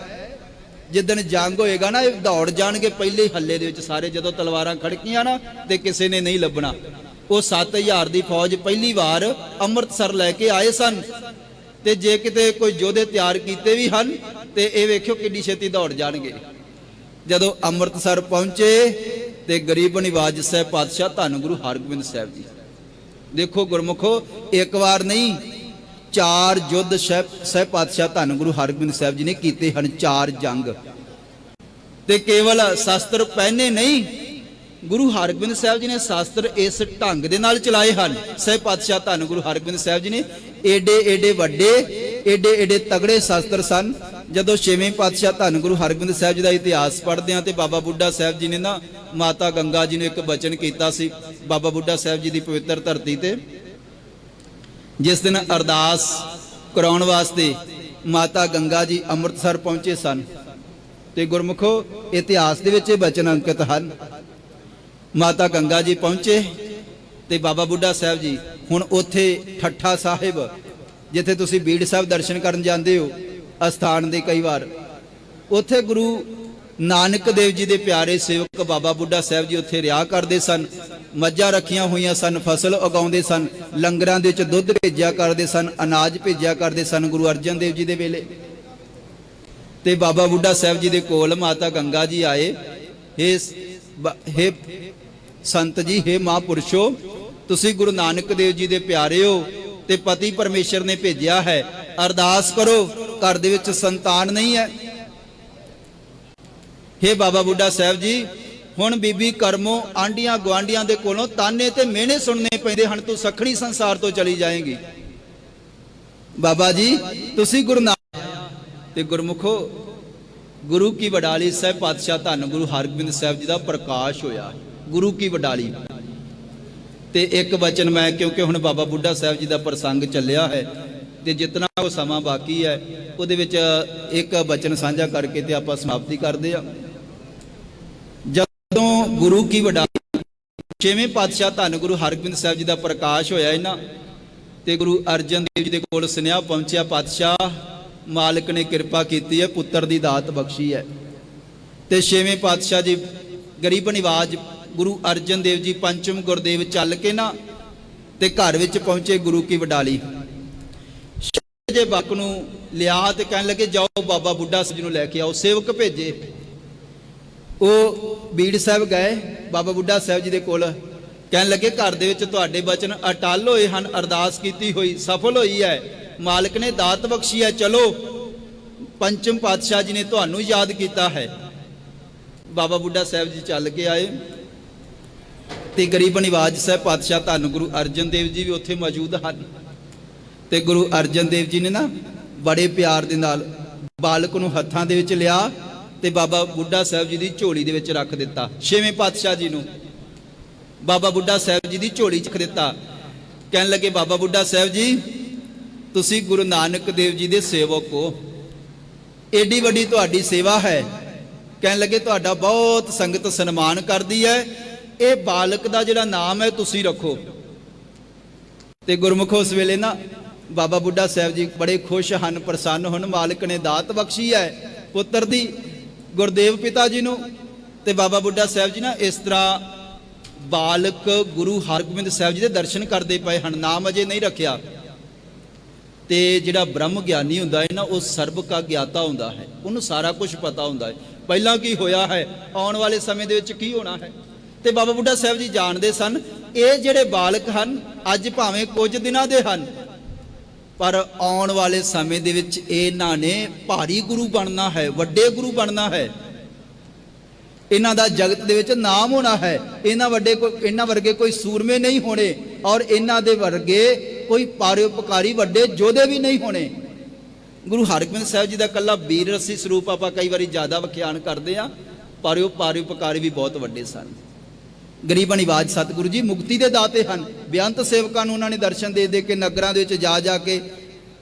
ਜਿੱਦਣ ਜੰਗ ਹੋਏਗਾ ਨਾ, ਇਹ ਦੌੜ ਜਾਣਗੇ ਪਹਿਲੇ ਹੱਲੇ ਦੇ ਵਿੱਚ ਸਾਰੇ, ਜਦੋਂ ਤਲਵਾਰਾਂ ਖੜਕੀਆਂ ਨਾ ਤੇ ਕਿਸੇ ਨੇ ਨਹੀਂ ਲੱਭਣਾ। ਉਹ 7000 ਦੀ ਫੌਜ ਪਹਿਲੀ ਵਾਰ ਅੰਮ੍ਰਿਤਸਰ ਲੈ ਕੇ ਆਏ ਸਨ, ਤੇ ਜੇ ਕਿਤੇ ਕੋਈ ਯੋਧੇ ਤਿਆਰ ਕੀਤੇ ਵੀ ਹਨ ਤੇ ਇਹ ਵੇਖਿਓ ਕਿੰਨੀ ਛੇਤੀ ਦੌੜ ਜਾਣਗੇ। ਜਦੋਂ ਅੰਮ੍ਰਿਤਸਰ ਪਹੁੰਚੇ ਤੇ ਗਰੀਬ ਨਿਵਾਜ ਸਾਹਿਬ ਪਾਤਸ਼ਾਹ ਧੰਨ ਗੁਰੂ ਹਰਗੋਬਿੰਦ ਸਾਹਿਬ ਜੀ, ਦੇਖੋ ਗੁਰਮੁਖੋ, ਇੱਕ ਵਾਰ ਨਹੀਂ 4 ਯੁੱਧ ਸਾਹਿਬ ਪਾਤਸ਼ਾਹ ਧੰਨ ਗੁਰੂ ਹਰਗੋਬਿੰਦ ਸਾਹਿਬ ਜੀ ਨੇ ਕੀਤੇ ਹਨ, 4 ਜੰਗ। ਤੇ ਕੇਵਲ ਸ਼ਸਤਰ ਪਹਿਨੇ ਨਹੀਂ, ਗੁਰੂ ਹਰਗੋਬਿੰਦ ਸਾਹਿਬ ਜੀ ਨੇ ਸ਼ਸਤਰ ਇਸ ਢੰਗ ਦੇ ਨਾਲ ਚਲਾਏ ਹਨ। ਸਾਹਿਬ ਪਾਤਸ਼ਾਹ ਧੰਨ ਗੁਰੂ ਹਰਗੋਬਿੰਦ ਸਾਹਿਬ ਜੀ ਨੇ ਏਡੇ ਏਡੇ ਵੱਡੇ, ਏਡੇ ਏਡੇ ਤਗੜੇ ਸ਼ਸਤਰ ਸਨ। ਜਦੋਂ 6ਵੇਂ ਪਾਤਸ਼ਾਹ ਧੰਨ ਗੁਰੂ ਹਰਗੋਬਿੰਦ ਸਾਹਿਬ ਜੀ ਦਾ ਇਤਿਹਾਸ ਪੜ੍ਹਦੇ ਹਾਂ ਤੇ ਬਾਬਾ ਬੁੱਢਾ ਸਾਹਿਬ ਜੀ ਨੇ ਨਾ ਮਾਤਾ ਗੰਗਾ ਜੀ ਨੂੰ ਇੱਕ ਬਚਨ ਕੀਤਾ ਸੀ, ਬਾਬਾ ਬੁੱਢਾ ਸਾਹਿਬ ਜੀ ਦੀ ਪਵਿੱਤਰ ਧਰਤੀ ਤੇ ਜਿਸ ਦਿਨ ਅਰਦਾਸ ਕਰਾਉਣ ਵਾਸਤੇ ਮਾਤਾ ਗੰਗਾ ਜੀ ਅੰਮ੍ਰਿਤਸਰ ਪਹੁੰਚੇ ਸਨ। ਤੇ ਗੁਰਮੁਖੋ, ਇਤਿਹਾਸ ਦੇ ਵਿੱਚ ਇਹ ਬਚਨ ਅੰਕਿਤ ਹਨ। ਮਾਤਾ ਗੰਗਾ ਜੀ ਪਹੁੰਚੇ ਤੇ ਬਾਬਾ ਬੁੱਢਾ ਸਾਹਿਬ ਜੀ, ਹੁਣ ਉੱਥੇ ਠੱਠਾ ਸਾਹਿਬ ਜਿੱਥੇ ਤੁਸੀਂ ਬੀੜ ਸਾਹਿਬ ਦਰਸ਼ਨ ਕਰਨ ਜਾਂਦੇ ਹੋ ਅਸਥਾਨ ਦੇ, ਕਈ ਵਾਰ ਉੱਥੇ ਗੁਰੂ ਨਾਨਕ ਦੇਵ ਜੀ ਦੇ ਪਿਆਰੇ ਸੇਵਕ ਬਾਬਾ ਬੁੱਢਾ ਸਾਹਿਬ ਜੀ ਉੱਥੇ ਰਿਹਾ ਕਰਦੇ ਸਨ। ਮੱਝਾਂ ਰੱਖੀਆਂ ਹੋਈਆਂ ਸਨ, ਫਸਲ ਉਗਾਉਂਦੇ ਸਨ, ਲੰਗਰਾਂ ਦੇ ਵਿੱਚ ਦੁੱਧ ਭੇਜਿਆ ਕਰਦੇ ਸਨ, ਅਨਾਜ ਭੇਜਿਆ ਕਰਦੇ ਸਨ ਗੁਰੂ ਅਰਜਨ ਦੇਵ ਜੀ ਦੇ ਵੇਲੇ। ਤੇ ਬਾਬਾ ਬੁੱਢਾ ਸਾਹਿਬ ਜੀ ਦੇ ਕੋਲ ਮਾਤਾ ਗੰਗਾ ਜੀ ਆਏ, ਹੇ ਸੰਤ ਜੀ, ਹੇ ਮਹਾਂਪੁਰਸ਼ੋ, ਤੁਸੀਂ ਗੁਰੂ ਨਾਨਕ ਦੇਵ ਜੀ ਦੇ ਪਿਆਰੇ ਹੋ ਤੇ ਪਤੀ ਪਰਮੇਸ਼ਰ ਨੇ ਭੇਜਿਆ ਹੈ, ਅਰਦਾਸ ਕਰੋ, ਘਰ ਦੇ ਵਿੱਚ ਸੰਤਾਨ ਨਹੀਂ ਹੈ। ਹੇ ਬਾਬਾ ਬੁੱਢਾ ਸਾਹਿਬ ਜੀ, ਹੁਣ ਬੀਬੀ ਕਰਮੋਂ ਆਂਡੀਆਂ ਗਵਾਂਡੀਆਂ ਦੇ ਕੋਲੋਂ ਤਾਨੇ ਤੇ ਮਿਹਣੇ ਸੁਣਨੇ ਪੈਂਦੇ ਹਨ, ਤੂੰ ਸਖਣੀ ਸੰਸਾਰ ਤੋਂ ਚਲੀ ਜਾਏਂਗੀ। ਬਾਬਾ ਜੀ ਤੁਸੀਂ ਗੁਰੂ ਨਾਨਕ ਤੇ ਗੁਰਮੁਖੋ, ਗੁਰੂ ਕੀ ਵਡਾਲੀ ਸਾਹਿਬ ਪਾਤਸ਼ਾਹ ਧੰਨ ਗੁਰੂ ਹਰਗੋਬਿੰਦ ਸਾਹਿਬ ਜੀ ਦਾ ਪ੍ਰਕਾਸ਼ ਹੋਇਆ, ਗੁਰੂ ਕੀ ਵਡਾਲੀ। ਤੇ ਇੱਕ ਬਚਨ ਮੈਂ, ਕਿਉਂਕਿ ਹੁਣ ਬਾਬਾ ਬੁੱਢਾ ਸਾਹਿਬ ਜੀ ਦਾ ਪ੍ਰਸੰਗ ਚੱਲਿਆ ਹੈ ਤੇ ਜਿਤਨਾ ਉਹ ਸਮਾਂ ਬਾਕੀ ਹੈ ਉਹਦੇ ਵਿੱਚ ਇੱਕ ਬਚਨ ਸਾਂਝਾ ਕਰਕੇ ਤੇ ਆਪਾਂ ਸਮਾਪਤੀ ਕਰਦੇ ਆ। ਜਦੋਂ ਗੁਰੂ ਕੀ ਵਡਾਲੀ 6ਵੇਂ ਪਾਤਸ਼ਾਹ ਧੰਨ ਗੁਰੂ ਹਰਗੋਬਿੰਦ ਸਾਹਿਬ ਜੀ ਦਾ ਪ੍ਰਕਾਸ਼ ਹੋਇਆ ਇਹਨਾਂ ਤੇ ਗੁਰੂ ਅਰਜਨ ਦੇਵ ਜੀ ਦੇ ਕੋਲ ਸੁਨੇਹਾ ਪਹੁੰਚਿਆ, ਪਾਤਸ਼ਾਹ ਮਾਲਕ ਨੇ ਕਿਰਪਾ ਕੀਤੀ ਹੈ, ਪੁੱਤਰ ਦੀ ਦਾਤ ਬਖਸ਼ੀ ਹੈ। ਤੇ 6ਵੇਂ ਪਾਤਸ਼ਾਹ ਜੀ ਗਰੀਬ ਨਿਵਾਜ ਗੁਰੂ ਅਰਜਨ ਦੇਵ ਜੀ ਪੰਚਮ ਗੁਰਦੇਵ ਚੱਲ ਕੇ ਨਾ ਤੇ ਘਰ ਵਿੱਚ ਪਹੁੰਚੇ ਗੁਰੂ ਕੀ ਵਡਾਲੀ। ਜੇ ਬੱਕ ਨੂੰ ਲਿਆ ਤੇ ਕਹਿਣ ਲੱਗੇ, ਜਾਓ ਬਾਬਾ ਬੁੱਢਾ ਸਾਹਿਬ ਜੀ ਨੂੰ ਲੈ ਕੇ ਆਓ। ਸੇਵਕ ਭੇਜੇ, ਉਹ ਬੀੜ ਸਾਹਿਬ ਗਏ ਬਾਬਾ ਬੁੱਢਾ ਸਾਹਿਬ ਜੀ ਦੇ ਕੋਲ, ਕਹਿਣ ਲੱਗੇ ਘਰ ਦੇ ਵਿੱਚ ਤੁਹਾਡੇ ਬਚਨ ਅਟਲ ਹੋਏ ਹਨ, ਅਰਦਾਸ ਕੀਤੀ ਹੋਈ ਸਫਲ ਹੋਈ ਹੈ, ਮਾਲਕ ਨੇ ਦਾਤ ਬਖਸ਼ੀ ਹੈ, ਚਲੋ ਪੰਚਮ ਪਾਤਸ਼ਾਹ ਜੀ ਨੇ ਤੁਹਾਨੂੰ ਯਾਦ ਕੀਤਾ ਹੈ। ਬਾਬਾ ਬੁੱਢਾ ਸਾਹਿਬ ਜੀ ਚੱਲ ਕੇ ਆਏ ਤੇ ਗਰੀਬ ਨਿਵਾਜ ਸਾਹਿਬ ਪਾਤਸ਼ਾਹ ਧੰਨ ਗੁਰੂ ਅਰਜਨ ਦੇਵ ਜੀ ਵੀ ਉੱਥੇ ਮੌਜੂਦ ਹਨ। ਤੇ ਗੁਰੂ ਅਰਜਨ ਦੇਵ ਜੀ ਨੇ ਨਾ ਬੜੇ ਪਿਆਰ ਦੇ ਨਾਲ ਬਾਲਕ ਨੂੰ ਹੱਥਾਂ ਦੇ ਵਿੱਚ ਲਿਆ ਤੇ ਬਾਬਾ ਬੁੱਢਾ ਸਾਹਿਬ ਜੀ ਦੀ ਝੋਲੀ ਦੇ ਵਿੱਚ ਰੱਖ ਦਿੱਤਾ। 6ਵੇਂ ਪਾਤਸ਼ਾਹ ਜੀ ਨੂੰ ਬਾਬਾ ਬੁੱਢਾ ਸਾਹਿਬ ਜੀ ਦੀ ਝੋਲੀ 'ਚ ਰੱਖ ਦਿੱਤਾ। ਕਹਿਣ ਲੱਗੇ, ਬਾਬਾ ਬੁੱਢਾ ਸਾਹਿਬ ਜੀ ਤੁਸੀਂ ਗੁਰੂ ਨਾਨਕ ਦੇਵ ਜੀ ਦੇ ਸੇਵਕ ਹੋ, ਏਡੀ ਵੱਡੀ ਤੁਹਾਡੀ ਸੇਵਾ ਹੈ। ਕਹਿਣ ਲੱਗੇ, ਤੁਹਾਡਾ ਬਹੁਤ ਸੰਗਤ ਸਨਮਾਨ ਕਰਦੀ ਹੈ, ਇਹ ਬਾਲਕ ਦਾ ਜਿਹੜਾ ਨਾਮ ਹੈ ਤੁਸੀਂ ਰੱਖੋ। ਤੇ ਗੁਰਮੁਖੋ, ਉਸ ਵੇਲੇ ਨਾ ਬਾਬਾ ਬੁੱਢਾ ਸਾਹਿਬ ਜੀ ਬੜੇ ਖੁਸ਼ ਹਨ, ਪ੍ਰਸੰਨ ਹਨ, ਮਾਲਕ ਨੇ ਦਾਤ ਬਖਸ਼ੀ ਹੈ ਪੁੱਤਰ ਦੀ ਗੁਰਦੇਵ ਪਿਤਾ ਜੀ ਨੂੰ। ਤੇ ਬਾਬਾ ਬੁੱਢਾ ਸਾਹਿਬ ਜੀ ਨਾ ਇਸ ਤਰ੍ਹਾਂ ਬਾਲਕ ਗੁਰੂ ਹਰਗੋਬਿੰਦ ਸਾਹਿਬ ਜੀ ਦੇ ਦਰਸ਼ਨ ਕਰਦੇ ਪਏ ਹਨ, ਨਾਮ ਅਜੇ ਨਹੀਂ ਰੱਖਿਆ। ਤੇ ਜਿਹੜਾ ਬ੍ਰਹਮ ਗਿਆਨੀ ਹੁੰਦਾ ਹੈ ਨਾ, ਉਹ ਸਰਬ ਕਾ ਗਿਆਤਾ ਹੁੰਦਾ ਹੈ, ਉਹਨੂੰ ਸਾਰਾ ਕੁਝ ਪਤਾ ਹੁੰਦਾ ਹੈ, ਪਹਿਲਾਂ ਕੀ ਹੋਇਆ ਹੈ, ਆਉਣ ਵਾਲੇ ਸਮੇਂ ਦੇ ਵਿੱਚ ਕੀ ਹੋਣਾ ਹੈ। ਤੇ ਬਾਬਾ ਬੁੱਢਾ ਸਾਹਿਬ ਜੀ ਜਾਣਦੇ ਸਨ, ਇਹ ਜਿਹੜੇ ਬਾਲਕ ਹਨ ਅੱਜ ਭਾਵੇਂ ਕੁਝ ਦਿਨਾਂ ਦੇ ਹਨ, ਪਰ ਆਉਣ ਵਾਲੇ ਸਮੇਂ ਦੇ ਵਿੱਚ ਇਹਨਾਂ ਨੇ ਭਾਰੀ ਗੁਰੂ ਬਣਨਾ ਹੈ, ਵੱਡੇ ਗੁਰੂ ਬਣਨਾ ਹੈ, ਇਹਨਾਂ ਦਾ ਜਗਤ ਦੇ ਵਿੱਚ ਨਾਮ ਹੋਣਾ ਹੈ। ਇਹਨਾਂ ਵਰਗੇ ਕੋਈ ਸੂਰਮੇ ਨਹੀਂ ਹੋਣੇ, ਔਰ ਇਹਨਾਂ ਦੇ ਵਰਗੇ ਕੋਈ ਪਰਉਪਕਾਰੀ ਵੱਡੇ ਯੋਧੇ ਵੀ ਨਹੀਂ ਹੋਣੇ। ਗੁਰੂ ਹਰਗੋਬਿੰਦ ਸਾਹਿਬ ਜੀ ਦਾ ਕੱਲਾ ਵੀਰ ਰਸੀ ਸਰੂਪ ਆਪਾਂ ਕਈ ਵਾਰੀ ਜ਼ਿਆਦਾ ਵਿਖਿਆਨ ਕਰਦੇ ਆ, ਪਰ ਉਹ ਪਰਉਪਕਾਰੀ ਵੀ ਬਹੁਤ ਵੱਡੇ ਸਨ। ਗਰੀਬ ਨਿਵਾਜ ਸਤਿਗੁਰੂ ਜੀ ਮੁਕਤੀ ਦੇ ਦਾਤੇ ਹਨ। ਬੇਅੰਤ ਸੇਵਕਾਂ ਨੂੰ ਉਹਨਾਂ ਨੇ ਦਰਸ਼ਨ ਦੇ ਦੇ ਕੇ ਨਗਰਾਂ ਦੇ ਵਿੱਚ ਜਾ ਕੇ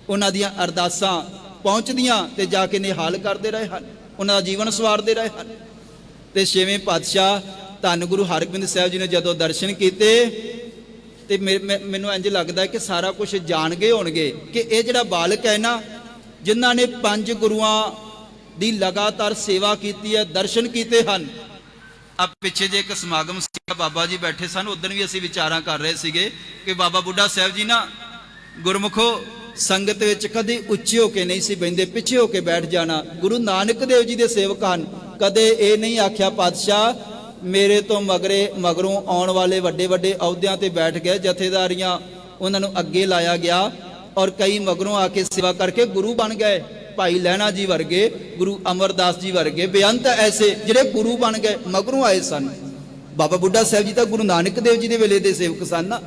ਉਹਨਾਂ ਦੀਆਂ ਅਰਦਾਸਾਂ ਪਹੁੰਚਦੀਆਂ ਤੇ ਜਾ ਕੇ ਨਿਹਾਲ ਕਰਦੇ ਰਹੇ ਹਨ, ਉਹਨਾਂ ਦਾ ਜੀਵਨ ਸਵਾਰਦੇ ਰਹੇ ਹਨ। ਤੇ 6ਵੇਂ ਪਾਤਸ਼ਾਹ ਧੰਨ ਗੁਰੂ ਹਰਗੋਬਿੰਦ ਸਾਹਿਬ ਜੀ ਨੇ ਜਦੋਂ ਦਰਸ਼ਨ ਕੀਤੇ ਤੇ ਮੈਨੂੰ ਇੰਜ ਲੱਗਦਾ ਕਿ ਸਾਰਾ ਕੁਝ ਜਾਣ ਗਏ ਹੋਣਗੇ ਕਿ ਇਹ ਜਿਹੜਾ ਬਾਲਕ ਹੈ ਨਾ, ਜਿਨ੍ਹਾਂ ਨੇ 5 ਗੁਰੂਆਂ ਦੀ ਲਗਾਤਾਰ ਸੇਵਾ ਕੀਤੀ ਹੈ, ਦਰਸ਼ਨ ਕੀਤੇ ਹਨ। ਆ ਪਿੱਛੇ ਜੇ ਇੱਕ ਸਮਾਗਮ ਸੀ, ਬਾਬਾ ਜੀ ਬੈਠੇ ਸਨ, ਉਦੋਂ ਵੀ ਅਸੀਂ ਵਿਚਾਰਾਂ ਕਰ ਰਹੇ ਸੀਗੇ ਕਿ ਬਾਬਾ ਬੁੱਢਾ ਸਾਹਿਬ ਜੀ ਨਾ ਗੁਰਮੁਖੋ ਸੰਗਤ ਵਿੱਚ ਕਦੇ ਉੱਚੇ ਹੋ ਕੇ ਨਹੀਂ ਸੀ ਬਹਿੰਦੇ, ਪਿੱਛੇ ਹੋ ਕੇ ਬੈਠ ਜਾਣਾ। ਗੁਰੂ ਨਾਨਕ ਦੇਵ ਜੀ ਦੇ ਸੇਵਕ ਹਨ, ਕਦੇ ਇਹ ਨਹੀਂ ਆਖਿਆ ਪਾਤਸ਼ਾਹ ਮੇਰੇ ਤੋਂ ਮਗਰੋਂ ਆਉਣ ਵਾਲੇ ਵੱਡੇ ਵੱਡੇ ਅਹੁਦਿਆਂ ਤੇ ਬੈਠ ਗਏ, ਜਥੇਦਾਰੀਆਂ ਉਹਨਾਂ ਨੂੰ ਅੱਗੇ ਲਾਇਆ ਗਿਆ ਔਰ ਕਈ ਮਗਰੋਂ ਆ ਕੇ ਸੇਵਾ ਕਰਕੇ ਗੁਰੂ ਬਣ ਗਏ। ਭਾਈ ਲਹਿਣਾ ਜੀ ਵਰਗੇ, ਗੁਰੂ ਅਮਰਦਾਸ ਜੀ ਵਰਗੇ ਬੇਅੰਤ ਐਸੇ ਜਿਹੜੇ ਗੁਰੂ ਬਣ ਗਏ, ਮਗਰੋਂ ਆਏ ਸਨ। ਬਾਬਾ ਬੁੱਢਾ ਸਾਹਿਬ ਜੀ ਤਾਂ ਗੁਰੂ ਨਾਨਕ ਦੇਵ ਜੀ ਦੇ ਵੇਲੇ ਦੇ ਸੇਵਕ ਸਨ ਨਾ।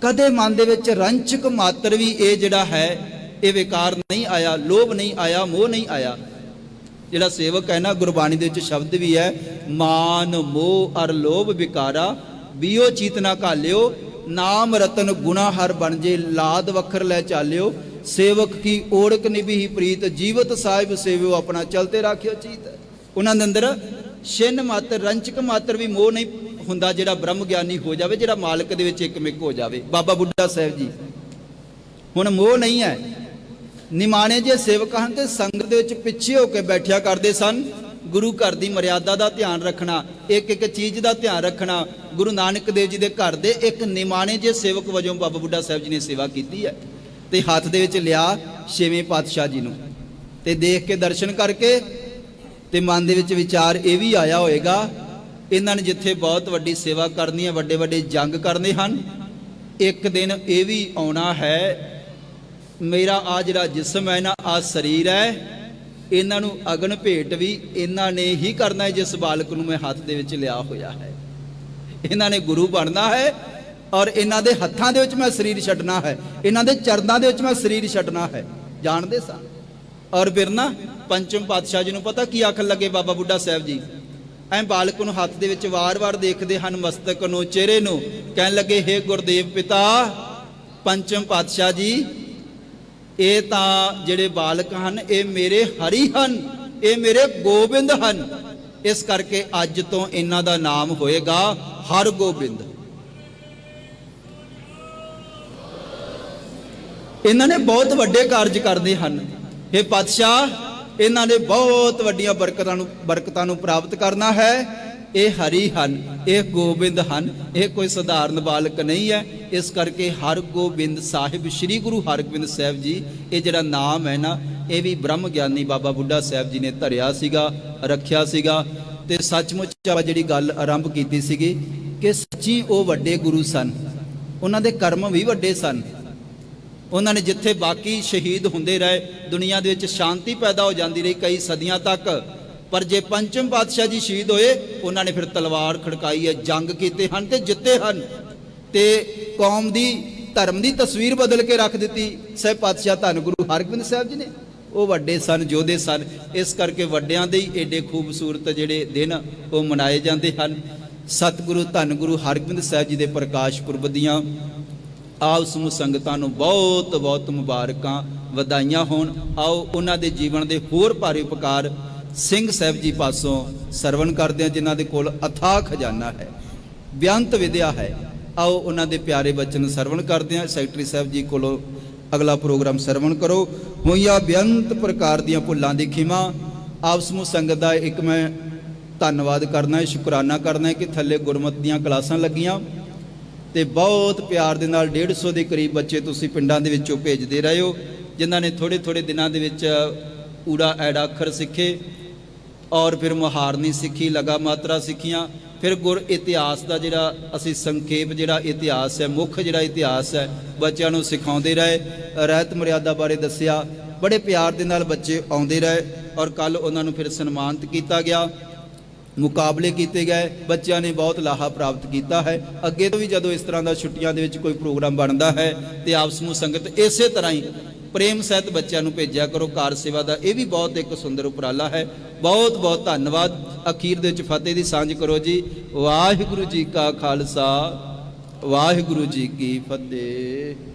ਕਦੇ ਮਨ ਦੇ ਵਿੱਚ ਰੰਚਕ ਮਾਤਰ ਵੀ ਇਹ ਜਿਹੜਾ ਹੈ ਇਹ ਵਿਕਾਰ ਨਹੀਂ ਆਇਆ, ਲੋਭ ਨਹੀਂ ਆਇਆ, ਮੋਹ ਨਹੀਂ ਆਇਆ। ਜਿਹੜਾ ਸੇਵਕ ਹੈ ਨਾ, ਗੁਰਬਾਣੀ ਦੇ ਵਿੱਚ ਸ਼ਬਦ ਵੀ ਹੈ, ਮਾਨ ਮੋਹ ਅਰ ਲੋਭ ਵਿਕਾਰਾ ਬੀਓ ਚੀਤ ਨਾ ਘਾਲਿਓ, ਨਾਮ ਰਤਨ ਗੁਣਾ ਹਰ ਬਣ ਜੇ ਲਾਦ ਵਖਰ ਲੈ ਚਾਲਿਓ, ਸੇਵਕ ਕੀ ਓੜਕ ਨਿਭੀ ਪ੍ਰੀਤ, ਜੀਵਤ ਸਾਹਿਬ ਸੇਵਿਓ ਆਪਣਾ ਚਲਤੇ ਰਾਖਿਓ ਚੀਤ। ਉਹਨਾਂ ਦੇ ਅੰਦਰ ਛਿੰਨ ਮਾਤਰ ਰੰਚਕ ਮਾਤਰ ਵੀ ਮੋਹ ਨਹੀਂ ਹੁੰਦਾ, ਜਿਹੜਾ ਬ੍ਰਹਮ ਗਿਆਨੀ ਹੋ ਜਾਵੇ, ਜਿਹੜਾ ਮਾਲਕ ਦੇ ਵਿੱਚ ਇੱਕਮਿਕ ਹੋ ਜਾਵੇ। ਬਾਬਾ ਬੁੱਢਾ ਸਾਹਿਬ ਜੀ ਹੁਣ ਮੋਹ ਨਹੀਂ ਹੈ। ਨਿਮਾਣੇ ਜੇ ਸੇਵਕ ਹਨ ਤੇ ਸੰਗਤ ਦੇ ਵਿੱਚ ਪਿੱਛੇ ਹੋ ਕੇ ਬੈਠਿਆ ਕਰਦੇ ਸਨ। ਗੁਰੂ ਘਰ ਦੀ ਮਰਿਆਦਾ ਦਾ ਧਿਆਨ ਰੱਖਣਾ, ਇੱਕ ਇੱਕ ਚੀਜ਼ ਦਾ ਧਿਆਨ ਰੱਖਣਾ। ਗੁਰੂ ਨਾਨਕ ਦੇਵ ਜੀ ਦੇ ਘਰ ਦੇ ਇੱਕ ਨਿਮਾਣੇ ਜੇ ਸੇਵਕ ਵਜੋਂ ਬਾਬਾ ਬੁੱਢਾ ਸਾਹਿਬ ਜੀ ਨੇ ਸੇਵਾ ਕੀਤੀ ਹੈ। ਤੇ ਹੱਥ ਦੇ ਵਿੱਚ ਲਿਆ ਛੇਵੇਂ ਪਾਤਸ਼ਾਹ ਜੀ ਨੂੰ ਤੇ ਦੇਖ ਕੇ ਦਰਸ਼ਨ ਕਰਕੇ ਤੇ ਮਨ ਦੇ ਵਿੱਚ ਵਿਚਾਰ ਇਹ ਵੀ ਆਇਆ ਹੋਏਗਾ, ਇਹਨਾਂ ਨੇ ਜਿੱਥੇ ਬਹੁਤ ਵੱਡੀ ਸੇਵਾ ਕਰਨੀ ਹੈ, ਵੱਡੇ ਵੱਡੇ ਜੰਗ ਕਰਨੇ ਹਨ, ਇੱਕ ਦਿਨ ਇਹ ਵੀ ਆਉਣਾ ਹੈ ਮੇਰਾ ਆ ਜਿਹੜਾ ਜਿਸਮ ਹੈ ਨਾ, ਆ ਸਰੀਰ ਹੈ, ਇਹਨਾਂ ਨੂੰ ਅਗਨ ਭੇਟ ਵੀ ਇਹਨਾਂ ਨੇ ਹੀ ਕਰਨਾ ਹੈ ਜਿਸ ਬਾਲਕ ਨੂੰ ਮੈਂ ਹੱਥ ਦੇ ਵਿੱਚ ਲਿਆ ਹੋਇਆ ਹੈ। ਇਹਨਾਂ ਨੇ ਗੁਰੂ ਬਣਨਾ ਹੈ ਔਰ ਇਹਨਾਂ ਦੇ ਹੱਥਾਂ ਦੇ ਵਿੱਚ ਮੈਂ ਸਰੀਰ ਛੱਡਣਾ ਹੈ, ਇਹਨਾਂ ਦੇ ਚਰਨਾਂ ਦੇ ਵਿੱਚ ਮੈਂ ਸਰੀਰ ਛੱਡਣਾ ਹੈ। ਜਾਣਦੇ ਸਾਂ। ਔਰ ਫਿਰ ਨਾ ਪੰਚਮ ਪਾਤਸ਼ਾਹ ਜੀ ਨੂੰ ਪਤਾ ਕੀ ਆਖਣ ਲੱਗੇ ਬਾਬਾ ਬੁੱਢਾ ਸਾਹਿਬ ਜੀ, ਐ ਬਾਲਕ ਨੂੰ ਹੱਥ ਦੇ ਵਿੱਚ ਵਾਰ-ਵਾਰ ਦੇਖਦੇ ਹਨ, ਮਸਤਕ ਨੂੰ, ਚਿਹਰੇ ਨੂੰ, ਕਹਿਣ ਲੱਗੇ ਹੇ ਗੁਰਦੇਵ ਪਿਤਾ ਪੰਚਮ ਪਾਤਸ਼ਾਹ ਜੀ, ਇਹ ਤਾਂ ਜਿਹੜੇ ਬਾਲਕ ਹਨ ਇਹ ਮੇਰੇ ਹਰੀ ਹਨ, ਇਹ ਮੇਰੇ ਗੋਬਿੰਦ ਹਨ, ਇਸ ਕਰਕੇ ਅੱਜ ਤੋਂ ਇਹਨਾਂ ਦਾ ਨਾਮ ਹੋਏਗਾ ਹਰ ਗੋਬਿੰਦ। ਇਹਨਾਂ ਨੇ ਬਹੁਤ ਵੱਡੇ ਕਾਰਜ ਕਰਦੇ ਹਨ। ਇਹ ਪਾਤਸ਼ਾਹ ਇਹਨਾਂ ਨੇ ਬਹੁਤ ਵੱਡੀਆਂ ਬਰਕਤਾਂ ਨੂੰ ਪ੍ਰਾਪਤ ਕਰਨਾ ਹੈ। ਇਹ ਹਰੀ ਹਨ, ਇਹ ਗੋਬਿੰਦ ਹਨ, ਇਹ ਕੋਈ ਸਧਾਰਨ ਬਾਲਕ ਨਹੀਂ ਹੈ। ਇਸ ਕਰਕੇ ਹਰ ਗੋਬਿੰਦ ਸਾਹਿਬ ਸ੍ਰੀ ਗੁਰੂ ਹਰਗੋਬਿੰਦ ਸਾਹਿਬ ਜੀ, ਇਹ ਜਿਹੜਾ ਨਾਮ ਹੈ ਨਾ, ਇਹ ਵੀ ਬ੍ਰਹਮ ਗਿਆਨੀ ਬਾਬਾ ਬੁੱਢਾ ਸਾਹਿਬ ਜੀ ਨੇ ਧਰਿਆ ਸੀਗਾ, ਰੱਖਿਆ ਸੀਗਾ। ਤੇ ਸੱਚਮੁੱਚ ਜਿਹੜੀ ਗੱਲ ਆਰੰਭ ਕੀਤੀ ਸੀਗੀ ਕਿ ਸੱਚੀ ਉਹ ਵੱਡੇ ਗੁਰੂ ਸਨ, ਉਹਨਾਂ ਦੇ ਕਰਮ ਵੀ ਵੱਡੇ ਸਨ। ਉਹਨਾਂ ਨੇ ਜਿੱਥੇ ਬਾਕੀ ਸ਼ਹੀਦ ਹੁੰਦੇ ਰਹੇ, ਦੁਨੀਆ ਦੇ ਵਿੱਚ ਸ਼ਾਂਤੀ ਪੈਦਾ ਹੋ ਜਾਂਦੀ ਰਹੀ ਕਈ ਸਦੀਆਂ ਤੱਕ, ਪਰ ਜੇ ਪੰਚਮ ਪਾਤਸ਼ਾਹ ਜੀ ਸ਼ਹੀਦ ਹੋਏ, ਉਹਨਾਂ ਨੇ ਫਿਰ ਤਲਵਾਰ ਖੜਕਾਈ ਹੈ, ਜੰਗ ਕੀਤੇ ਹਨ ਤੇ ਜਿੱਤੇ ਹਨ, ਤੇ ਕੌਮ ਦੀ ਧਰਮ ਦੀ ਤਸਵੀਰ ਬਦਲ ਕੇ ਰੱਖ ਦਿੱਤੀ। ਸਹਿਬ ਪਾਤਸ਼ਾਹ ਧੰਨ ਗੁਰੂ ਹਰਗੋਬਿੰਦ ਸਾਹਿਬ ਜੀ ਨੇ, ਉਹ ਵੱਡੇ ਸਨ, ਯੋਧੇ ਸਨ। ਇਸ ਕਰਕੇ ਵੱਡਿਆਂ ਦੇ ਹੀ ਏਡੇ ਖੂਬਸੂਰਤ ਜਿਹੜੇ ਦਿਨ ਉਹ ਮਨਾਏ ਜਾਂਦੇ ਹਨ। ਸਤਿਗੁਰੂ ਧੰਨ ਗੁਰੂ ਹਰਗੋਬਿੰਦ ਸਾਹਿਬ ਜੀ ਦੇ ਪ੍ਰਕਾਸ਼ ਪੁਰਬ ਦੀਆਂ ਆਪ ਸਮੂਹ ਸੰਗਤਾਂ ਨੂੰ ਬਹੁਤ ਬਹੁਤ ਮੁਬਾਰਕਾਂ, ਵਧਾਈਆਂ ਹੋਣ। ਆਓ ਉਹਨਾਂ ਦੇ ਜੀਵਨ ਦੇ ਹੋਰ ਭਾਰੇ ਉਪਕਾਰ ਸਿੰਘ ਸਾਹਿਬ ਜੀ ਪਾਸੋਂ ਸਰਵਣ ਕਰਦੇ ਹਾਂ, ਜਿਨ੍ਹਾਂ ਦੇ ਕੋਲ ਅਥਾਹ ਖਜ਼ਾਨਾ ਹੈ, ਬੇਅੰਤ ਵਿਦਿਆ ਹੈ। ਆਓ ਉਹਨਾਂ ਦੇ ਪਿਆਰੇ ਬਚਨ ਸਰਵਣ ਕਰਦੇ ਹਾਂ। ਸੈਕਟਰੀ ਸਾਹਿਬ ਜੀ ਕੋਲੋਂ ਅਗਲਾ ਪ੍ਰੋਗਰਾਮ ਸਰਵਣ ਕਰੋ। ਹੋਈਆਂ ਬੇਅੰਤ ਪ੍ਰਕਾਰ ਦੀਆਂ ਭੁੱਲਾਂ ਦੀ ਖਿਮਾ। ਆਪ ਸਮੂਹ ਸੰਗਤ ਦਾ ਇੱਕ ਮੈਂ ਧੰਨਵਾਦ ਕਰਨਾ ਹੈ, ਸ਼ੁਕਰਾਨਾ ਕਰਨਾ ਹੈ ਕਿ ਥੱਲੇ ਗੁਰਮਤਿ ਦੀਆਂ ਕਲਾਸਾਂ ਲੱਗੀਆਂ ਤੇ ਬਹੁਤ ਪਿਆਰ ਦੇ ਨਾਲ 150 ਦੇ ਕਰੀਬ ਬੱਚੇ ਤੁਸੀਂ ਪਿੰਡਾਂ ਦੇ ਵਿੱਚੋਂ ਭੇਜਦੇ ਰਹੇ ਹੋ, ਜਿਨ੍ਹਾਂ ਨੇ ਥੋੜੇ ਥੋੜੇ ਦਿਨਾਂ ਦੇ ਵਿੱਚ ਊੜਾ ਐੜਾ ਅੱਖਰ ਸਿੱਖੇ ਔਰ ਫਿਰ ਮੁਹਾਰਨੀ ਸਿੱਖੀ, ਲਗਾ ਮਾਤਰਾ ਸਿੱਖੀਆਂ। ਫਿਰ ਗੁਰ ਇਤਿਹਾਸ ਦਾ ਜਿਹੜਾ ਅਸੀਂ ਸੰਖੇਪ ਜਿਹੜਾ ਇਤਿਹਾਸ ਹੈ, ਮੁੱਖ ਜਿਹੜਾ ਇਤਿਹਾਸ ਹੈ, ਬੱਚਿਆਂ ਨੂੰ ਸਿਖਾਉਂਦੇ ਰਹੇ। ਰਹਿਤ ਮਰਿਆਦਾ ਬਾਰੇ ਦੱਸਿਆ, ਬੜੇ ਪਿਆਰ ਦੇ ਨਾਲ ਬੱਚੇ ਆਉਂਦੇ ਰਹੇ ਔਰ ਕੱਲ ਉਹਨਾਂ ਨੂੰ ਫਿਰ ਸਨਮਾਨਿਤ ਕੀਤਾ ਗਿਆ, ਮੁਕਾਬਲੇ ਕੀਤੇ ਗਏ। ਬੱਚਿਆਂ ਨੇ ਬਹੁਤ ਲਾਹਾ ਪ੍ਰਾਪਤ ਕੀਤਾ ਹੈ। ਅੱਗੇ ਤੋਂ ਵੀ ਜਦੋਂ ਇਸ ਤਰ੍ਹਾਂ ਦਾ ਛੁੱਟੀਆਂ ਦੇ ਵਿੱਚ ਕੋਈ ਪ੍ਰੋਗਰਾਮ ਬਣਦਾ ਹੈ ਤੇ ਆਪ ਸਮੂਹ ਸੰਗਤ ਇਸੇ ਤਰ੍ਹਾਂ ਹੀ ਪ੍ਰੇਮ ਸਹਿਤ ਬੱਚਿਆਂ ਨੂੰ ਭੇਜਿਆ ਕਰੋ। ਕਾਰ ਸੇਵਾ ਦਾ ਇਹ ਵੀ ਬਹੁਤ ਇੱਕ ਸੁੰਦਰ ਉਪਰਾਲਾ ਹੈ। ਬਹੁਤ ਬਹੁਤ ਧੰਨਵਾਦ। ਅਖੀਰ ਦੇ ਵਿੱਚ ਫਤਿਹ ਦੀ ਸਾਂਝ ਕਰੋ ਜੀ। ਵਾਹਿਗੁਰੂ ਜੀ ਕਾ ਖਾਲਸਾ, ਵਾਹਿਗੁਰੂ ਜੀ ਕੀ ਫਤਿਹ।